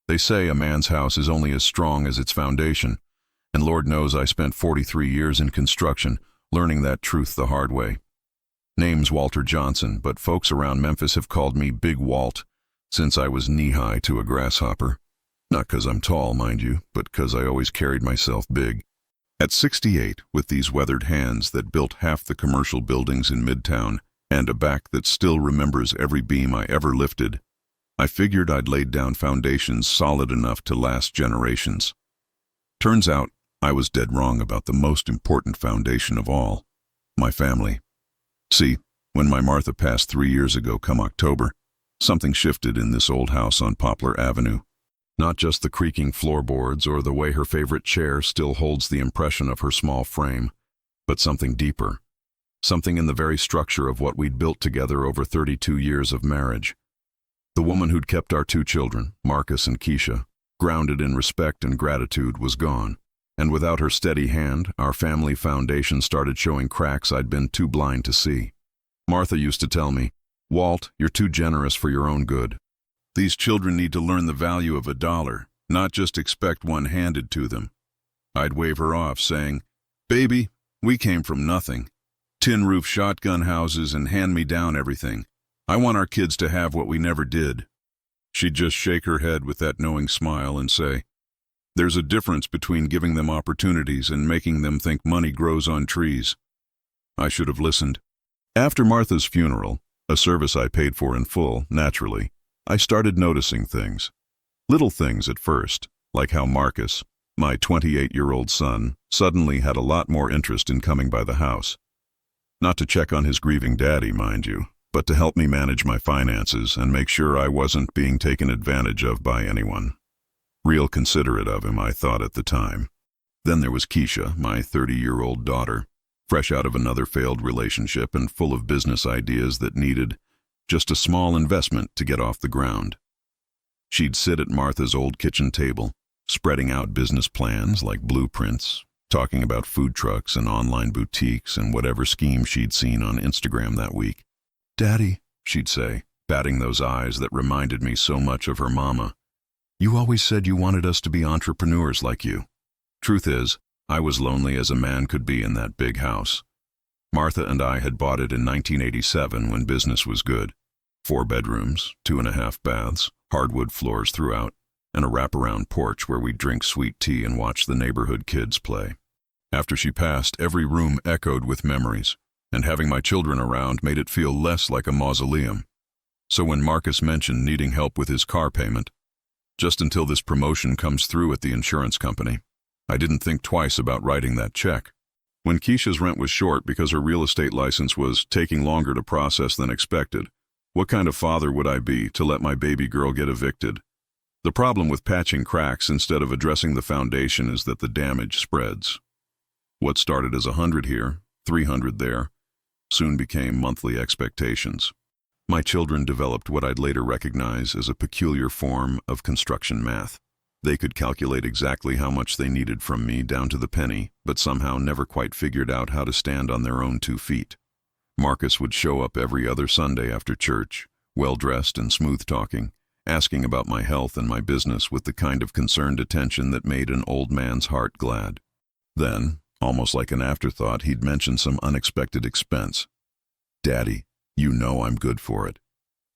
They say a man's house is only as strong as its foundation, and Lord knows I spent 43 years in construction, learning that truth the hard way. Name's Walter Johnson, but folks around Memphis have called me Big Walt since I was knee-high to a grasshopper. Not 'cause I'm tall, mind you, but 'cause I always carried myself big. At 68, with these weathered hands that built half the commercial buildings in Midtown, and a back that still remembers every beam I ever lifted, I figured I'd laid down foundations solid enough to last generations. Turns out, I was dead wrong about the most important foundation of all, my family. See, when my Martha passed 3 years ago come October, something shifted in this old house on Poplar Avenue. Not just the creaking floorboards or the way her favorite chair still holds the impression of her small frame, but something deeper. Something in the very structure of what we'd built together over 32 years of marriage. The woman who'd kept our 2 children, Marcus and Keisha, grounded in respect and gratitude, was gone. And without her steady hand, our family foundation started showing cracks I'd been too blind to see. Martha used to tell me, "Walt, you're too generous for your own good. These children need to learn the value of $1, not just expect one handed to them." I'd wave her off, saying, "Baby, we came from nothing. Tin roof shotgun houses and hand-me-down everything. I want our kids to have what we never did." She'd just shake her head with that knowing smile and say, "There's a difference between giving them opportunities and making them think money grows on trees." I should have listened. After Martha's funeral, a service I paid for in full, naturally, I started noticing things. Little things at first, like how Marcus, my 28-year-old son, suddenly had a lot more interest in coming by the house. Not to check on his grieving daddy, mind you, but to help me manage my finances and make sure I wasn't being taken advantage of by anyone. Real considerate of him, I thought at the time. Then there was Keisha, my 30-year-old daughter, fresh out of another failed relationship and full of business ideas that needed just a small investment to get off the ground. She'd sit at Martha's old kitchen table, spreading out business plans like blueprints, talking about food trucks and online boutiques and whatever scheme she'd seen on Instagram that week. "Daddy," she'd say, batting those eyes that reminded me so much of her mama, "you always said you wanted us to be entrepreneurs like you." Truth is, I was lonely as a man could be in that big house. Martha and I had bought it in 1987 when business was good. 4 bedrooms, 2.5 baths, hardwood floors throughout, and a wraparound porch where we'd drink sweet tea and watch the neighborhood kids play. After she passed, every room echoed with memories, and having my children around made it feel less like a mausoleum. So when Marcus mentioned needing help with his car payment, just until this promotion comes through at the insurance company, I didn't think twice about writing that check. When Keisha's rent was short because her real estate license was taking longer to process than expected, what kind of father would I be to let my baby girl get evicted? The problem with patching cracks instead of addressing the foundation is that the damage spreads. What started as 100 here, 300 there, soon became monthly expectations. My children developed what I'd later recognize as a peculiar form of construction math. They could calculate exactly how much they needed from me down to the penny, but somehow never quite figured out how to stand on their own 2 feet. Marcus would show up every other Sunday after church, well-dressed and smooth-talking, asking about my health and my business with the kind of concerned attention that made an old man's heart glad. Then, almost like an afterthought, he'd mention some unexpected expense. "Daddy, you know I'm good for it.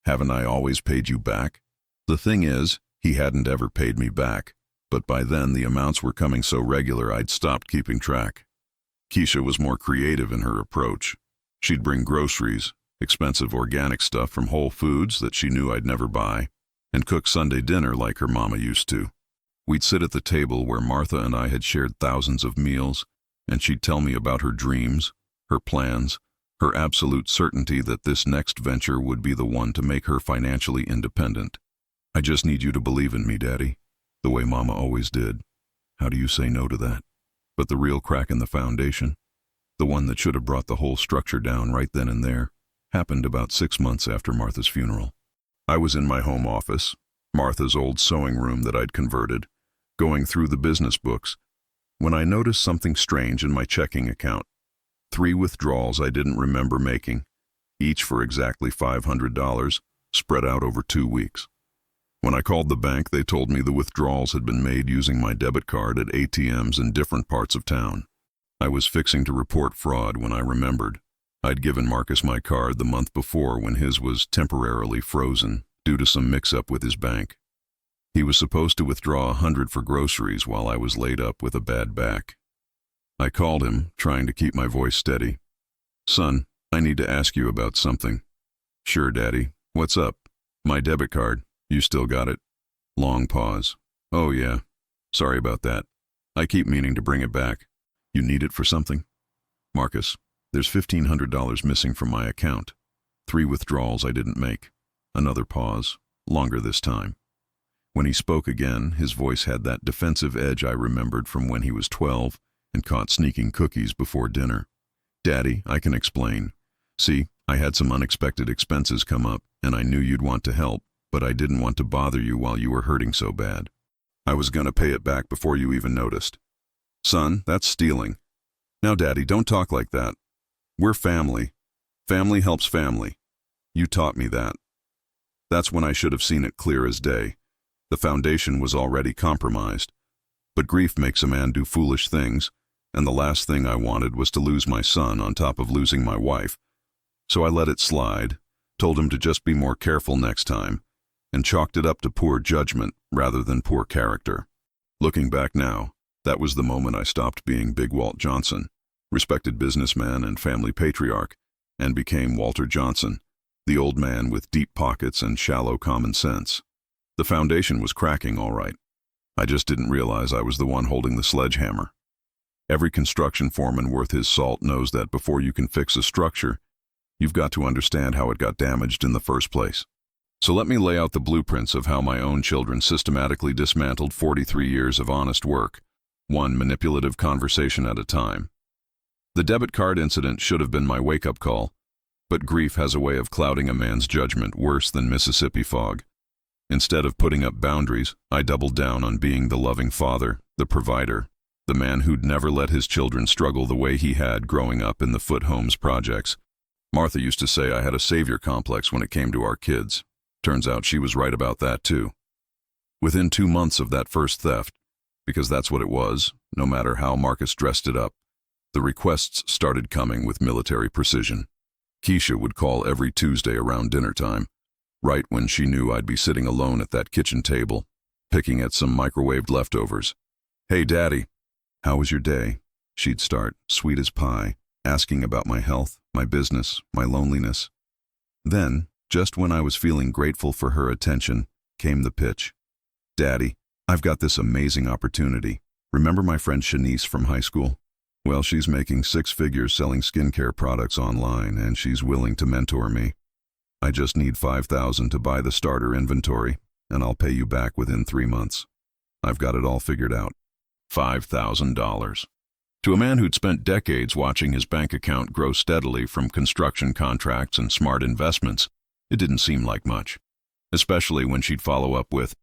Haven't I always paid you back?" The thing is, he hadn't ever paid me back, but by then the amounts were coming so regular I'd stopped keeping track. Keisha was more creative in her approach. She'd bring groceries, expensive organic stuff from Whole Foods that she knew I'd never buy, and cook Sunday dinner like her mama used to. We'd sit at the table where Martha and I had shared thousands of meals, and she'd tell me about her dreams, her plans, her absolute certainty that this next venture would be the one to make her financially independent. "I just need you to believe in me, Daddy, the way Mama always did." How do you say no to that? But the real crack in the foundation, the one that should have brought the whole structure down right then and there, happened about 6 months after Martha's funeral. I was in my home office, Martha's old sewing room that I'd converted, going through the business books, when I noticed something strange in my checking account. 3 withdrawals I didn't remember making, each for exactly $500, spread out over 2 weeks. When I called the bank, they told me the withdrawals had been made using my debit card at ATMs in different parts of town. I was fixing to report fraud when I remembered I'd given Marcus my card the month before when his was temporarily frozen due to some mix-up with his bank. He was supposed to withdraw $100 for groceries while I was laid up with a bad back. I called him, trying to keep my voice steady. "Son, I need to ask you about something." "Sure, Daddy. What's up?" "My debit card. You still got it?" Long pause. "Oh yeah. Sorry about that. I keep meaning to bring it back." "You need it for something?" "Marcus, there's $1,500 missing from my account. 3 withdrawals I didn't make." Another pause, longer this time. When he spoke again, his voice had that defensive edge I remembered from when he was 12 and caught sneaking cookies before dinner. "Daddy, I can explain. See, I had some unexpected expenses come up, and I knew you'd want to help, but I didn't want to bother you while you were hurting so bad. I was gonna pay it back before you even noticed." "Son, that's stealing." "Now, Daddy, don't talk like that. We're family. Family helps family. You taught me that." That's when I should have seen it clear as day. The foundation was already compromised. But grief makes a man do foolish things, and the last thing I wanted was to lose my son on top of losing my wife. So I let it slide, told him to just be more careful next time, and chalked it up to poor judgment rather than poor character. Looking back now, that was the moment I stopped being Big Walt Johnson, respected businessman and family patriarch, and became Walter Johnson, the old man with deep pockets and shallow common sense. The foundation was cracking all right. I just didn't realize I was the one holding the sledgehammer. Every construction foreman worth his salt knows that before you can fix a structure, you've got to understand how it got damaged in the first place. So let me lay out the blueprints of how my own children systematically dismantled 43 years of honest work, one manipulative conversation at a time. The debit card incident should have been my wake-up call, but grief has a way of clouding a man's judgment worse than Mississippi fog. Instead of putting up boundaries, I doubled down on being the loving father, the provider, the man who'd never let his children struggle the way he had growing up in the Foot Homes projects. Martha used to say I had a savior complex when it came to our kids. Turns out she was right about that too. Within 2 months of that first theft, because that's what it was, no matter how Marcus dressed it up, the requests started coming with military precision. Keisha would call every Tuesday around dinner time, right when she knew I'd be sitting alone at that kitchen table, picking at some microwaved leftovers. "Hey, Daddy, how was your day?" She'd start, sweet as pie, asking about my health, my business, my loneliness. Then, just when I was feeling grateful for her attention, came the pitch. "Daddy, I've got this amazing opportunity. Remember my friend Shanice from high school? Well, she's making 6 figures selling skincare products online, and she's willing to mentor me. I just need $5,000 to buy the starter inventory, and I'll pay you back within 3 months. I've got it all figured out." $5,000. To a man who'd spent decades watching his bank account grow steadily from construction contracts and smart investments, it didn't seem like much, especially when she'd follow up with,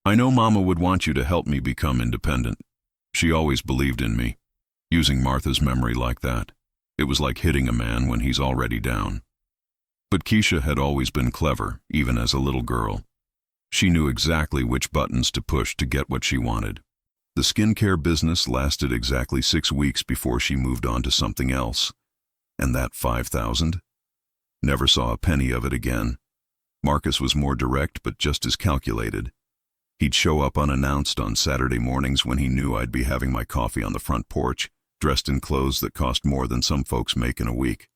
"I know Mama would want you to help me become independent. She always believed in me." Using Martha's memory like that, it was like hitting a man when he's already down. But Keisha had always been clever, even as a little girl. She knew exactly which buttons to push to get what she wanted. The skincare business lasted exactly 6 weeks before she moved on to something else. And that $5,000? Never saw a penny of it again. Marcus was more direct but just as calculated. He'd show up unannounced on Saturday mornings when he knew I'd be having my coffee on the front porch, dressed in clothes that cost more than some folks make in a week.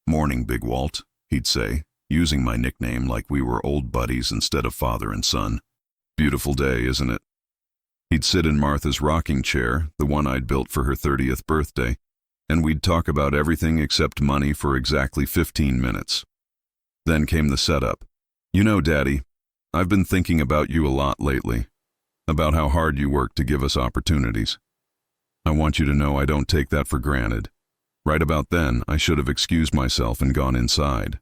"Morning, Big Walt," he'd say, using my nickname like we were old buddies instead of father and son. "Beautiful day, isn't it?" He'd sit in Martha's rocking chair, the one I'd built for her 30th birthday, and we'd talk about everything except money for exactly 15 minutes. Then came the setup. "You know, Daddy, I've been thinking about you a lot lately, about how hard you work to give us opportunities. I want you to know I don't take that for granted. Right about then, I should have excused myself and gone inside.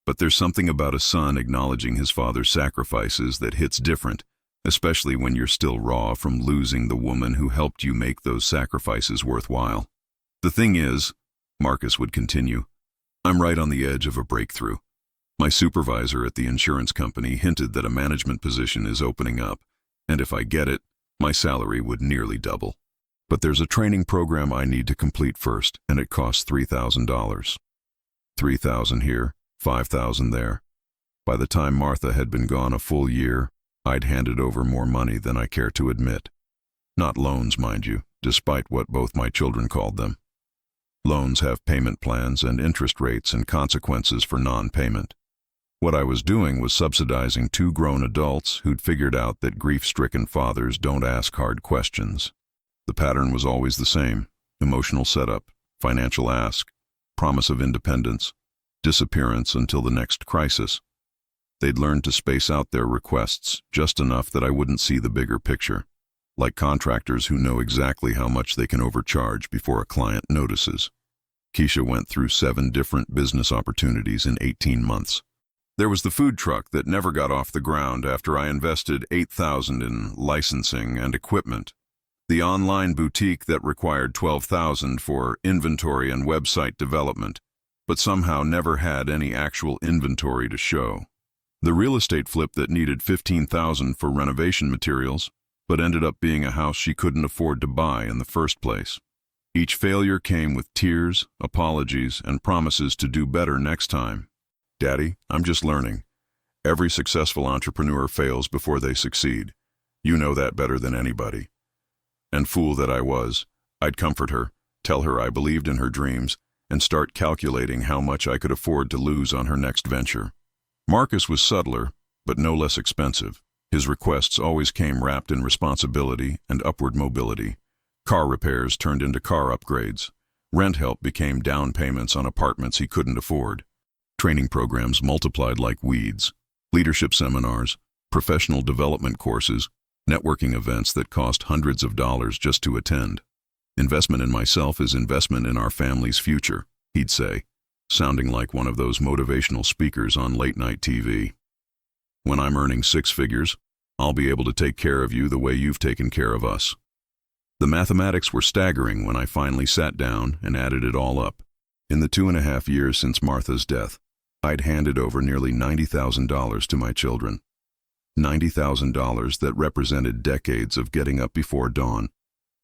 But there's something about a son acknowledging his father's sacrifices that hits different, especially when you're still raw from losing the woman who helped you make those sacrifices worthwhile. The thing is," Marcus would continue, "I'm right on the edge of a breakthrough. My supervisor at the insurance company hinted that a management position is opening up, and if I get it, my salary would nearly double. But there's a training program I need to complete first, and it costs $3,000. $3,000 here, $5,000 there. By the time Martha had been gone a full year, I'd handed over more money than I care to admit. Not loans, mind you, despite what both my children called them. Loans have payment plans and interest rates and consequences for non-payment. What I was doing was subsidizing two grown adults who'd figured out that grief-stricken fathers don't ask hard questions. The pattern was always the same: emotional setup, financial ask, promise of independence, disappearance until the next crisis. They'd learned to space out their requests just enough that I wouldn't see the bigger picture, like contractors who know exactly how much they can overcharge before a client notices. Keisha went through 7 different business opportunities in 18 months. There was the food truck that never got off the ground after I invested $8,000 in licensing and equipment. The online boutique that required $12,000 for inventory and website development, but somehow never had any actual inventory to show. The real estate flip that needed $15,000 for renovation materials, but ended up being a house she couldn't afford to buy in the first place. Each failure came with tears, apologies, and promises to do better next time. Daddy, I'm just learning. Every successful entrepreneur fails before they succeed. You know that better than anybody. And fool that I was, I'd comfort her, tell her I believed in her dreams, and start calculating how much I could afford to lose on her next venture. Marcus was subtler, but no less expensive. His requests always came wrapped in responsibility and upward mobility. Car repairs turned into car upgrades. Rent help became down payments on apartments he couldn't afford. Training programs multiplied like weeds. Leadership seminars, professional development courses, networking events that cost hundreds of dollars just to attend. Investment in myself is investment in our family's future, he'd say, sounding like one of those motivational speakers on late-night TV. When I'm earning 6 figures, I'll be able to take care of you the way you've taken care of us. The mathematics were staggering when I finally sat down and added it all up. In the 2.5 years since Martha's death, I'd handed over nearly $90,000 to my children. $90,000 that represented decades of getting up before dawn,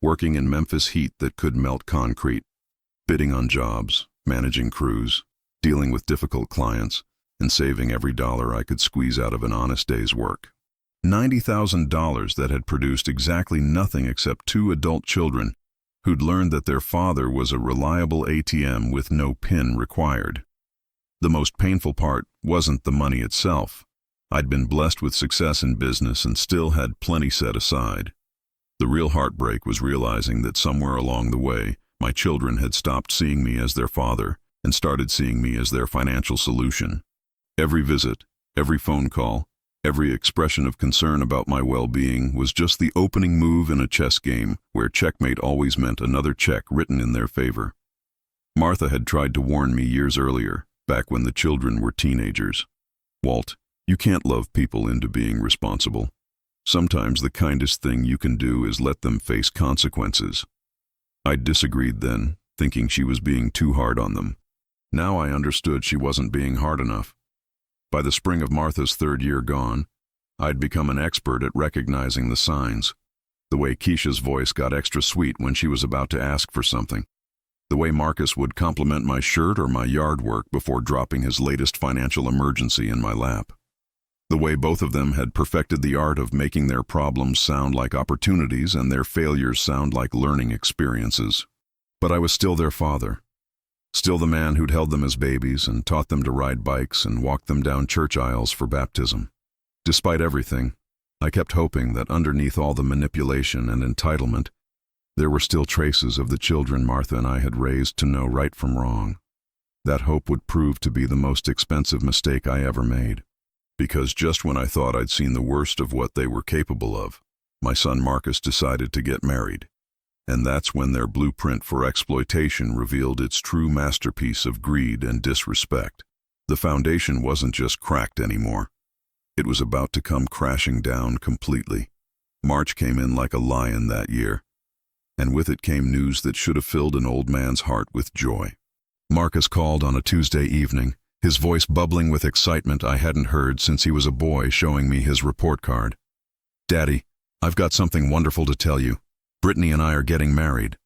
working in Memphis heat that could melt concrete, bidding on jobs, managing crews, dealing with difficult clients, and saving every dollar I could squeeze out of an honest day's work. $90,000 that had produced exactly nothing except 2 adult children who'd learned that their father was a reliable ATM with no PIN required. The most painful part wasn't the money itself. I'd been blessed with success in business and still had plenty set aside. The real heartbreak was realizing that somewhere along the way, my children had stopped seeing me as their father and started seeing me as their financial solution. Every visit, every phone call, every expression of concern about my well-being was just the opening move in a chess game where checkmate always meant another check written in their favor. Martha had tried to warn me years earlier, back when the children were teenagers. Walt, you can't love people into being responsible. Sometimes the kindest thing you can do is let them face consequences. I disagreed then, thinking she was being too hard on them. Now I understood she wasn't being hard enough. By the spring of Martha's 3rd year gone, I'd become an expert at recognizing the signs. The way Keisha's voice got extra sweet when she was about to ask for something. The way Marcus would compliment my shirt or my yard work before dropping his latest financial emergency in my lap. The way both of them had perfected the art of making their problems sound like opportunities and their failures sound like learning experiences. But I was still their father. Still the man who'd held them as babies and taught them to ride bikes and walk them down church aisles for baptism. Despite everything, I kept hoping that underneath all the manipulation and entitlement, there were still traces of the children Martha and I had raised to know right from wrong. That hope would prove to be the most expensive mistake I ever made. Because just when I thought I'd seen the worst of what they were capable of, my son Marcus decided to get married. And that's when their blueprint for exploitation revealed its true masterpiece of greed and disrespect. The foundation wasn't just cracked anymore. It was about to come crashing down completely. March came in like a lion that year, and with it came news that should have filled an old man's heart with joy. Marcus called on a Tuesday evening, his voice bubbling with excitement I hadn't heard since he was a boy, showing me his report card. "Daddy, I've got something wonderful to tell you. Brittany and I are getting married."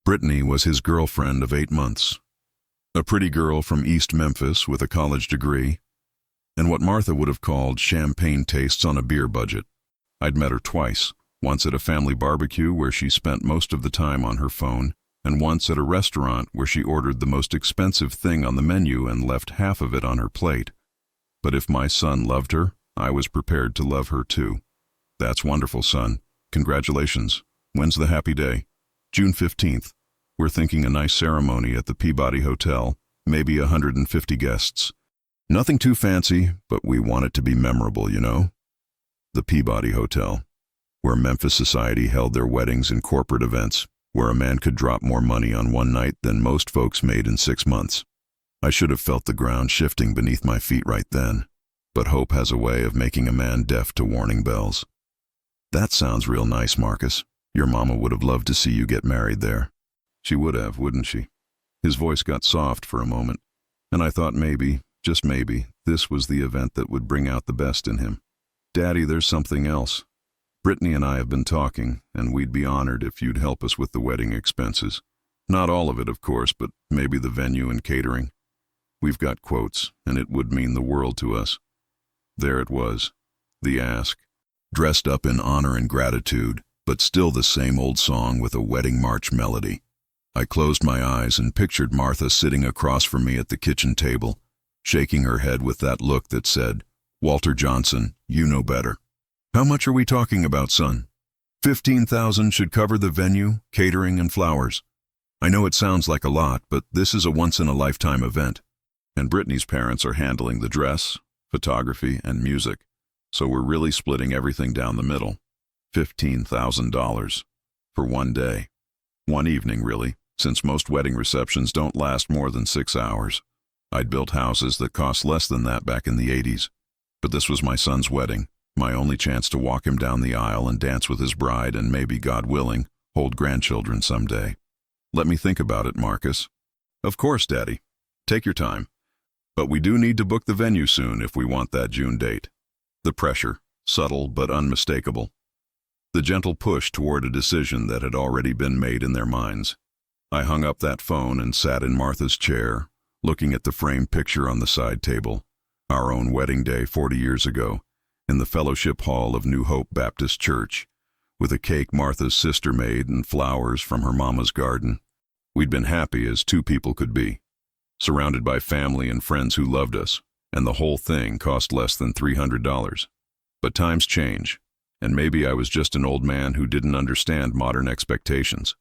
Brittany was his girlfriend of 8 months. A pretty girl from East Memphis with a college degree, and what Martha would have called champagne tastes on a beer budget. I'd met her twice, once at a family barbecue where she spent most of the time on her phone, and once at a restaurant where she ordered the most expensive thing on the menu and left half of it on her plate. But if my son loved her, I was prepared to love her too. "That's wonderful, son. Congratulations. When's the happy day?" "June 15th. We're thinking a nice ceremony at the Peabody Hotel, maybe 150 guests. Nothing too fancy, but we want it to be memorable, you know." The Peabody Hotel, where Memphis society held their weddings and corporate events, where a man could drop more money on one night than most folks made in 6 months. I should have felt the ground shifting beneath my feet right then, but hope has a way of making a man deaf to warning bells. "That sounds real nice, Marcus. Your mama would have loved to see you get married there." "She would have, wouldn't she?" His voice got soft for a moment, and I thought maybe, just maybe, this was the event that would bring out the best in him. "Daddy, there's something else. Brittany and I have been talking, and we'd be honored if you'd help us with the wedding expenses. Not all of it, of course, but maybe the venue and catering. We've got quotes, and it would mean the world to us." There it was, the ask, dressed up in honor and gratitude, but still the same old song with a wedding march melody. I closed my eyes and pictured Martha sitting across from me at the kitchen table, shaking her head with that look that said, "Walter Johnson, you know better." "How much are we talking about, son?" "15,000 should cover the venue, catering, and flowers. I know it sounds like a lot, but this is a once-in-a-lifetime event. And Brittany's parents are handling the dress, photography, and music, so we're really splitting everything down the middle. $15,000 for one day. One evening, really, since most wedding receptions don't last more than 6 hours. I'd built houses that cost less than that back in the 80s. But this was my son's wedding, my only chance to walk him down the aisle and dance with his bride and maybe, God willing, hold grandchildren someday. Let me think about it, Marcus." "Of course, Daddy. Take your time. But we do need to book the venue soon if we want that June date." The pressure, subtle but unmistakable. The gentle push toward a decision that had already been made in their minds. I hung up that phone and sat in Martha's chair, looking at the framed picture on the side table, our own wedding day 40 years ago, in the fellowship hall of New Hope Baptist Church, with a cake Martha's sister made and flowers from her mama's garden. We'd been happy as two people could be, surrounded by family and friends who loved us, and the whole thing cost less than $300. But times change, and maybe I was just an old man who didn't understand modern expectations.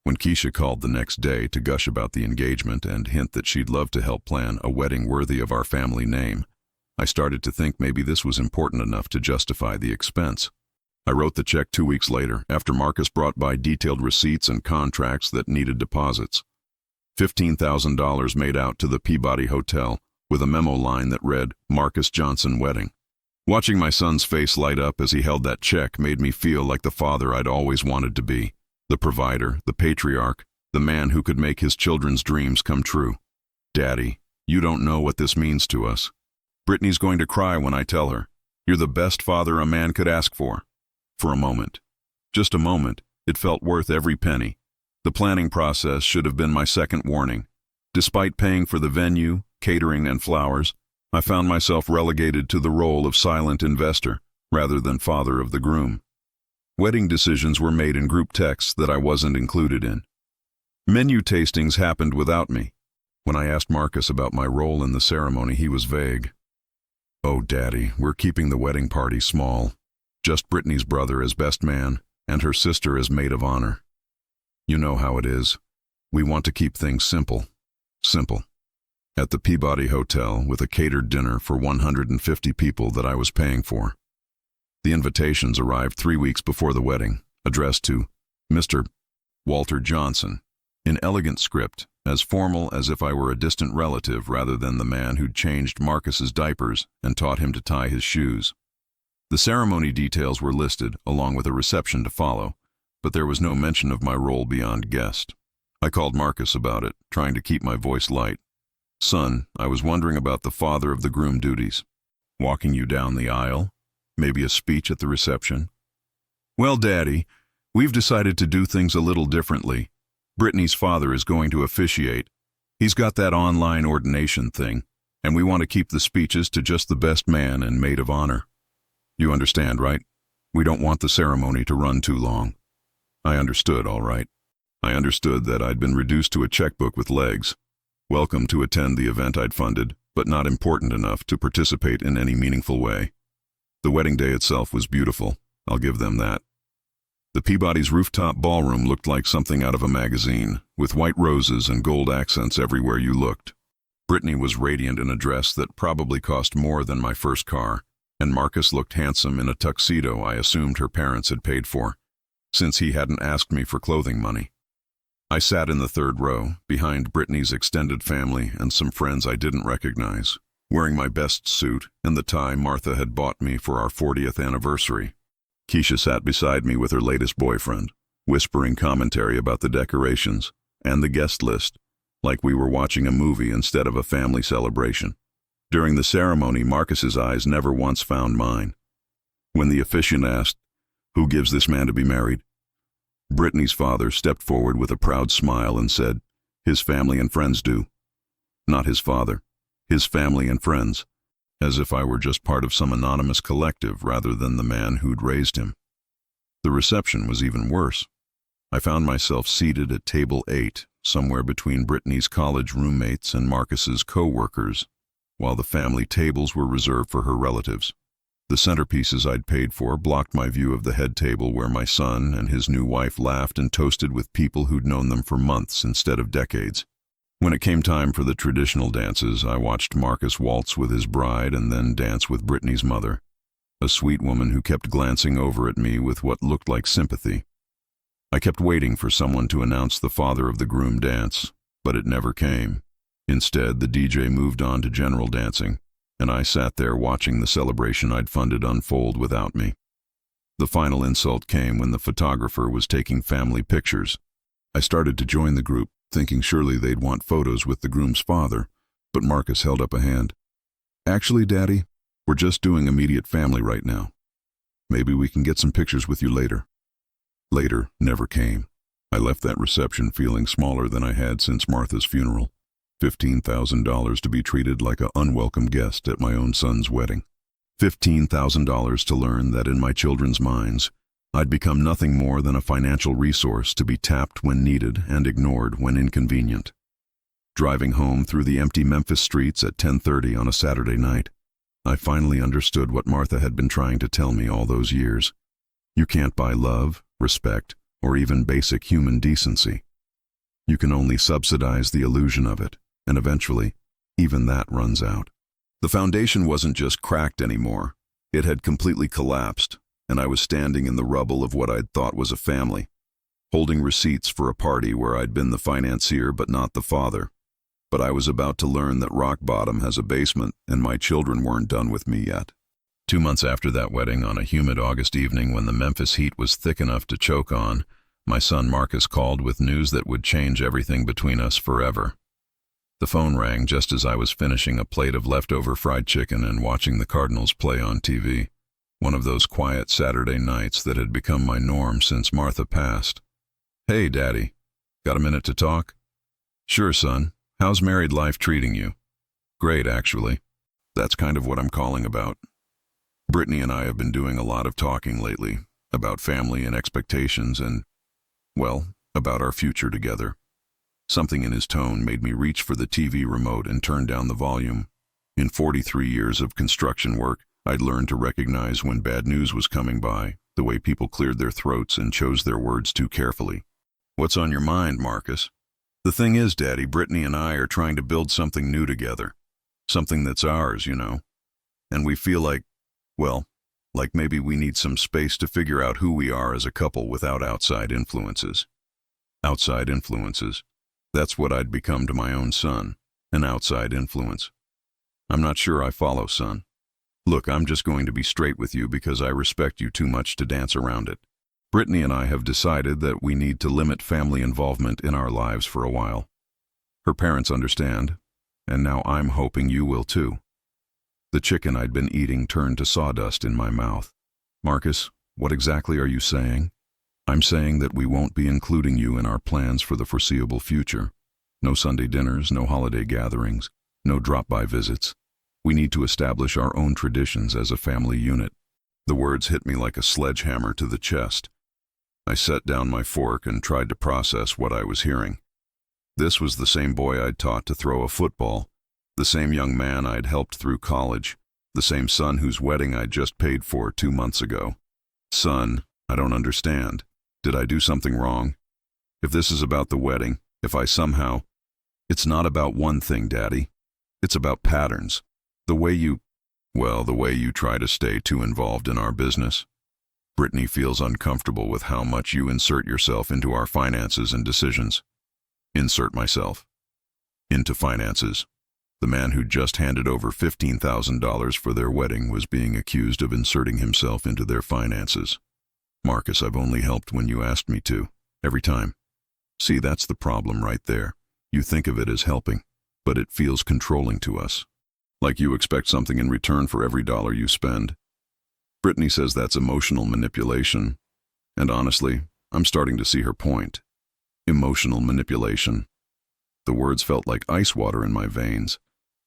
When Keisha called the next day to gush about the engagement and hint that she'd love to help plan a wedding worthy of our family name, I started to think maybe this was important enough to justify the expense. I wrote the check 2 weeks later, after Marcus brought by detailed receipts and contracts that needed deposits. $15,000 made out to the Peabody Hotel, with a memo line that read, "Marcus Johnson Wedding." Watching my son's face light up as he held that check made me feel like the father I'd always wanted to be, the provider, the patriarch, the man who could make his children's dreams come true. "Daddy, you don't know what this means to us. Brittany's going to cry when I tell her. You're the best father a man could ask for." For a moment, just a moment, it felt worth every penny. The planning process should have been my second warning. Despite paying for the venue, catering, and flowers, I found myself relegated to the role of silent investor rather than father of the groom. Wedding decisions were made in group texts that I wasn't included in. Menu tastings happened without me. When I asked Marcus about my role in the ceremony, he was vague. "Oh, Daddy, we're keeping the wedding party small. Just Brittany's brother as best man, and her sister as maid of honor. You know how it is. We want to keep things simple. Simple." At the Peabody Hotel, with a catered dinner for 150 people that I was paying for. The invitations arrived 3 weeks before the wedding, addressed to Mr. Walter Johnson, in elegant script, as formal as if I were a distant relative rather than the man who'd changed Marcus's diapers and taught him to tie his shoes. The ceremony details were listed, along with a reception to follow, but there was no mention of my role beyond guest. I called Marcus about it, trying to keep my voice light. Son, I was wondering about the father of the groom duties. Walking you down the aisle? Maybe a speech at the reception? Well, Daddy, we've decided to do things a little differently. Brittany's father is going to officiate. He's got that online ordination thing, and we want to keep the speeches to just the best man and maid of honor. You understand, right? We don't want the ceremony to run too long. I understood, all right. I understood that I'd been reduced to a checkbook with legs. Welcome to attend the event I'd funded, but not important enough to participate in any meaningful way. The wedding day itself was beautiful, I'll give them that. The Peabody's rooftop ballroom looked like something out of a magazine, with white roses and gold accents everywhere you looked. Brittany was radiant in a dress that probably cost more than my first car, and Marcus looked handsome in a tuxedo I assumed her parents had paid for, since he hadn't asked me for clothing money. I sat in the third row, behind Brittany's extended family and some friends I didn't recognize, wearing my best suit and the tie Martha had bought me for our 40th anniversary. Keisha sat beside me with her latest boyfriend, whispering commentary about the decorations and the guest list, like we were watching a movie instead of a family celebration. During the ceremony, Marcus's eyes never once found mine. When the officiant asked, "Who gives this man to be married?" Brittany's father stepped forward with a proud smile and said, "His family and friends do." Not his father, his family and friends, as if I were just part of some anonymous collective rather than the man who'd raised him. The reception was even worse. I found myself seated at table 8, somewhere between Brittany's college roommates and Marcus's co-workers, while the family tables were reserved for her relatives. The centerpieces I'd paid for blocked my view of the head table where my son and his new wife laughed and toasted with people who'd known them for months instead of decades. When it came time for the traditional dances, I watched Marcus waltz with his bride and then dance with Brittany's mother, a sweet woman who kept glancing over at me with what looked like sympathy. I kept waiting for someone to announce the father of the groom dance, but it never came. Instead, the DJ moved on to general dancing, and I sat there watching the celebration I'd funded unfold without me. The final insult came when the photographer was taking family pictures. I started to join the group, thinking surely they'd want photos with the groom's father, but Marcus held up a hand. "Actually, Daddy, we're just doing immediate family right now. Maybe we can get some pictures with you later." Later never came. I left that reception feeling smaller than I had since Martha's funeral. $15,000 to be treated like an unwelcome guest at my own son's wedding. $15,000 to learn that in my children's minds, I'd become nothing more than a financial resource to be tapped when needed and ignored when inconvenient. Driving home through the empty Memphis streets at 10:30 on a Saturday night, I finally understood what Martha had been trying to tell me all those years. You can't buy love, respect, or even basic human decency. You can only subsidize the illusion of it, and eventually, even that runs out. The foundation wasn't just cracked anymore. It had completely collapsed, and I was standing in the rubble of what I'd thought was a family, holding receipts for a party where I'd been the financier but not the father. But I was about to learn that rock bottom has a basement, and my children weren't done with me yet. 2 months after that wedding, on a humid August evening when the Memphis heat was thick enough to choke on, my son Marcus called with news that would change everything between us forever. The phone rang just as I was finishing a plate of leftover fried chicken and watching the Cardinals play on TV. One of those quiet Saturday nights that had become my norm since Martha passed. "Hey, Daddy, got a minute to talk?" "Sure, son. How's married life treating you?" "Great, actually. That's kind of what I'm calling about. Brittany and I have been doing a lot of talking lately, about family and expectations and, well, about our future together." Something in his tone made me reach for the TV remote and turn down the volume. In 43 years of construction work, I'd learned to recognize when bad news was coming by, the way people cleared their throats and chose their words too carefully. "What's on your mind, Marcus?" "The thing is, Daddy, Brittany and I are trying to build something new together. Something that's ours, you know. And we feel like, well, like maybe we need some space to figure out who we are as a couple without outside influences." Outside influences. That's what I'd become to my own son, an outside influence. "I'm not sure I follow, son. Look, I'm just going to be straight with you because I respect you too much to dance around it. Brittany and I have decided that we need to limit family involvement in our lives for a while. Her parents understand. and now I'm hoping you will too. The chicken I'd been eating turned to sawdust in my mouth. Marcus, what exactly are you saying? I'm saying that we won't be including you in our plans for the foreseeable future. No Sunday dinners, no holiday gatherings, no drop-by visits. We need to establish our own traditions as a family unit. The words hit me like a sledgehammer to the chest. I set down my fork and tried to process what I was hearing. This was the same boy I'd taught to throw a football, the same young man I'd helped through college, the same son whose wedding I'd just paid for 2 months ago. Son, I don't understand. Did I do something wrong? If this is about the wedding, if I somehow... It's not about one thing, Daddy. It's about patterns. The way you try to stay too involved in our business. Brittany feels uncomfortable with how much you insert yourself into our finances and decisions. Insert myself into finances. The man who just handed over $15,000 for their wedding was being accused of inserting himself into their finances. Marcus, I've only helped when you asked me to, every time. See, that's the problem right there. You think of it as helping, but it feels controlling to us. Like you expect something in return for every dollar you spend. Brittany says that's emotional manipulation, and honestly, I'm starting to see her point. Emotional manipulation. The words felt like ice water in my veins.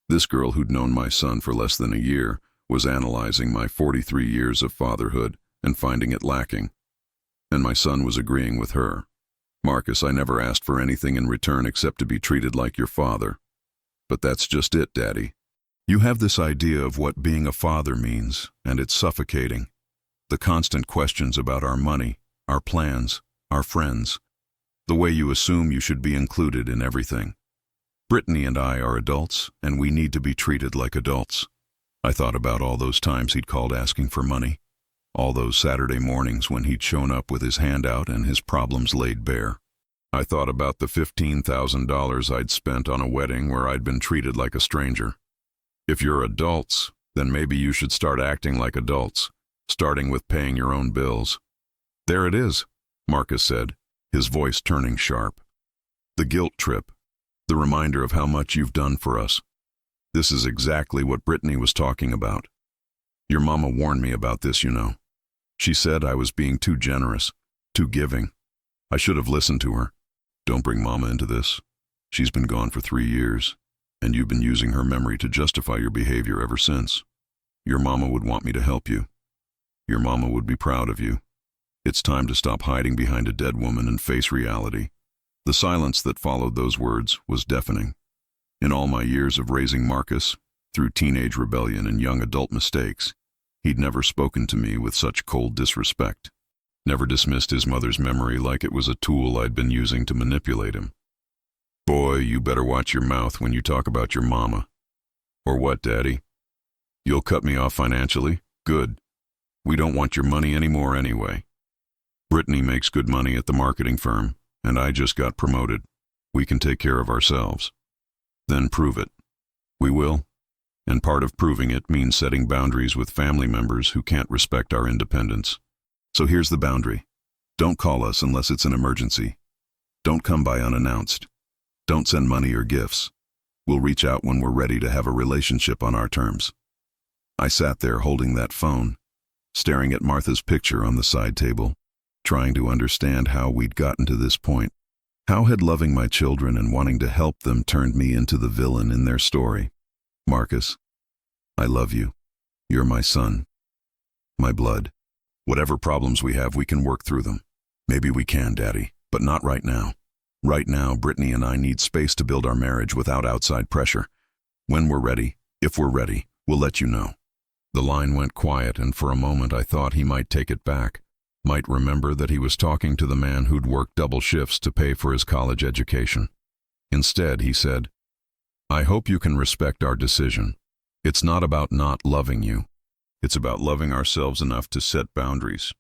This girl who'd known my son for less than a year was analyzing my 43 years of fatherhood and finding it lacking. And my son was agreeing with her. Marcus, I never asked for anything in return except to be treated like your father. But that's just it, Daddy. You have this idea of what being a father means, and it's suffocating. The constant questions about our money, our plans, our friends. The way you assume you should be included in everything. Brittany and I are adults, and we need to be treated like adults. I thought about all those times he'd called asking for money. All those Saturday mornings when he'd shown up with his hand out and his problems laid bare. I thought about the $15,000 I'd spent on a wedding where I'd been treated like a stranger. If you're adults, then maybe you should start acting like adults, starting with paying your own bills. There it is, Marcus said, his voice turning sharp. The guilt trip, the reminder of how much you've done for us. This is exactly what Brittany was talking about. Your mama warned me about this, you know. She said I was being too generous, too giving. I should have listened to her. Don't bring Mama into this. She's been gone for 3 years, and you've been using her memory to justify your behavior ever since. Your mama would want me to help you. Your mama would be proud of you. It's time to stop hiding behind a dead woman and face reality. The silence that followed those words was deafening. In all my years of raising Marcus, through teenage rebellion and young adult mistakes, he'd never spoken to me with such cold disrespect. Never dismissed his mother's memory like it was a tool I'd been using to manipulate him. Boy, you better watch your mouth when you talk about your mama. Or what, Daddy? You'll cut me off financially? Good. We don't want your money anymore anyway. Brittany makes good money at the marketing firm, and I just got promoted. We can take care of ourselves. Then prove it. We will. And part of proving it means setting boundaries with family members who can't respect our independence. So here's the boundary. Don't call us unless it's an emergency. Don't come by unannounced. Don't send money or gifts. We'll reach out when we're ready to have a relationship on our terms. I sat there holding that phone, staring at Martha's picture on the side table, trying to understand how we'd gotten to this point. How had loving my children and wanting to help them turned me into the villain in their story? Marcus, I love you. You're my son. My blood. Whatever problems we have, we can work through them. Maybe we can, Daddy, but not right now. Right now, Brittany and I need space to build our marriage without outside pressure. When we're ready, if we're ready, we'll let you know. The line went quiet, and for a moment I thought he might take it back, might remember that he was talking to the man who'd worked double shifts to pay for his college education. Instead, he said, I hope you can respect our decision. It's not about not loving you. It's about loving ourselves enough to set boundaries.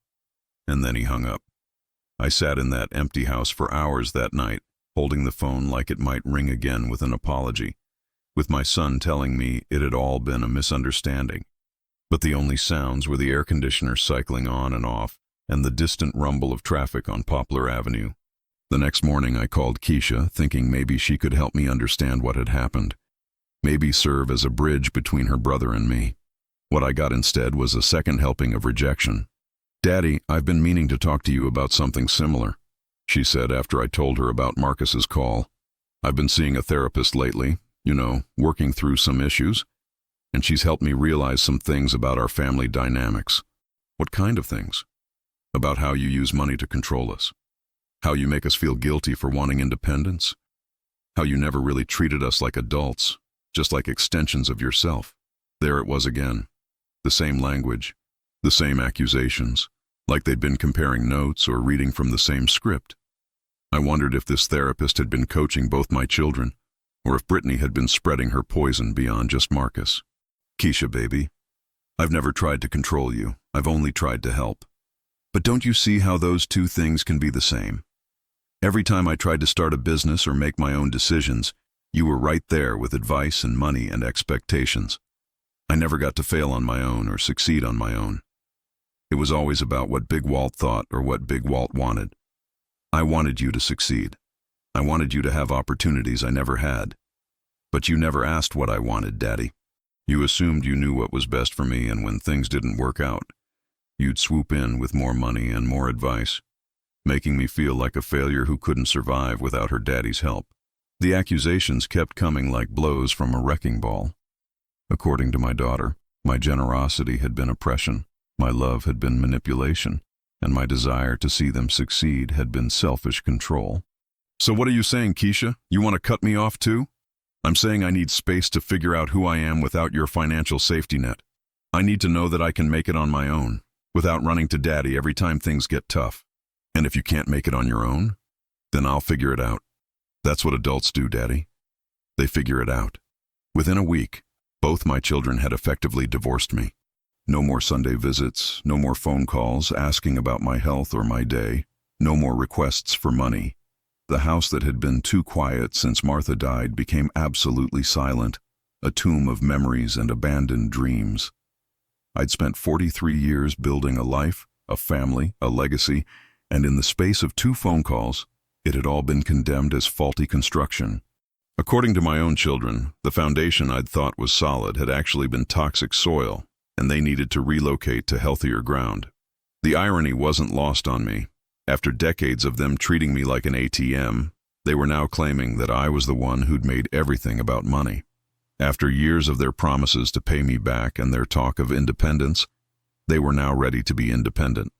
And then he hung up. I sat in that empty house for hours that night, holding the phone like it might ring again with an apology, with my son telling me it had all been a misunderstanding. But the only sounds were the air conditioner cycling on and off and the distant rumble of traffic on Poplar Avenue. The next morning I called Keisha, thinking maybe she could help me understand what had happened. maybe serve as a bridge between her brother and me. What I got instead was a second helping of rejection. "Daddy, I've been meaning to talk to you about something similar," she said after I told her about Marcus's call. "I've been seeing a therapist lately, working through some issues, and she's helped me realize some things about our family dynamics." "What kind of things?" "About how you use money to control us. How you make us feel guilty for wanting independence. How you never really treated us like adults, just like extensions of yourself." There it was again. The same language, the same accusations, like they'd been comparing notes or reading from the same script. I wondered if this therapist had been coaching both my children, or if Brittany had been spreading her poison beyond just Marcus. "Keisha, baby, I've never tried to control you. I've only tried to help. But don't you see how those two things can be the same? Every time I tried to start a business or make my own decisions, you were right there with advice and money and expectations. I never got to fail on my own or succeed on my own. It was always about what Big Walt thought or what Big Walt wanted. I wanted you to succeed. I wanted you to have opportunities I never had. But you never asked what I wanted, Daddy. You assumed you knew what was best for me, and when things didn't work out, you'd swoop in with more money and more advice, making me feel like a failure who couldn't survive without her daddy's help." The accusations kept coming like blows from a wrecking ball. According to my daughter, my generosity had been oppression, my love had been manipulation, and my desire to see them succeed had been selfish control. "So what are you saying, Keisha? You want to cut me off too?" "I'm saying I need space to figure out who I am without your financial safety net. I need to know that I can make it on my own, without running to Daddy every time things get tough. And if you can't make it on your own, then I'll figure it out. That's what adults do, Daddy. They figure it out." Within a week, both my children had effectively divorced me. No more Sunday visits, no more phone calls asking about my health or my day, no more requests for money. The house that had been too quiet since Martha died became absolutely silent, a tomb of memories and abandoned dreams. I'd spent 43 years building a life, a family, a legacy, and in the space of 2 phone calls, it had all been condemned as faulty construction. According to my own children, the foundation I'd thought was solid had actually been toxic soil, and they needed to relocate to healthier ground. The irony wasn't lost on me. After decades of them treating me like an ATM, they were now claiming that I was the one who'd made everything about money. After years of their promises to pay me back and their talk of independence, they were now ready to be independent,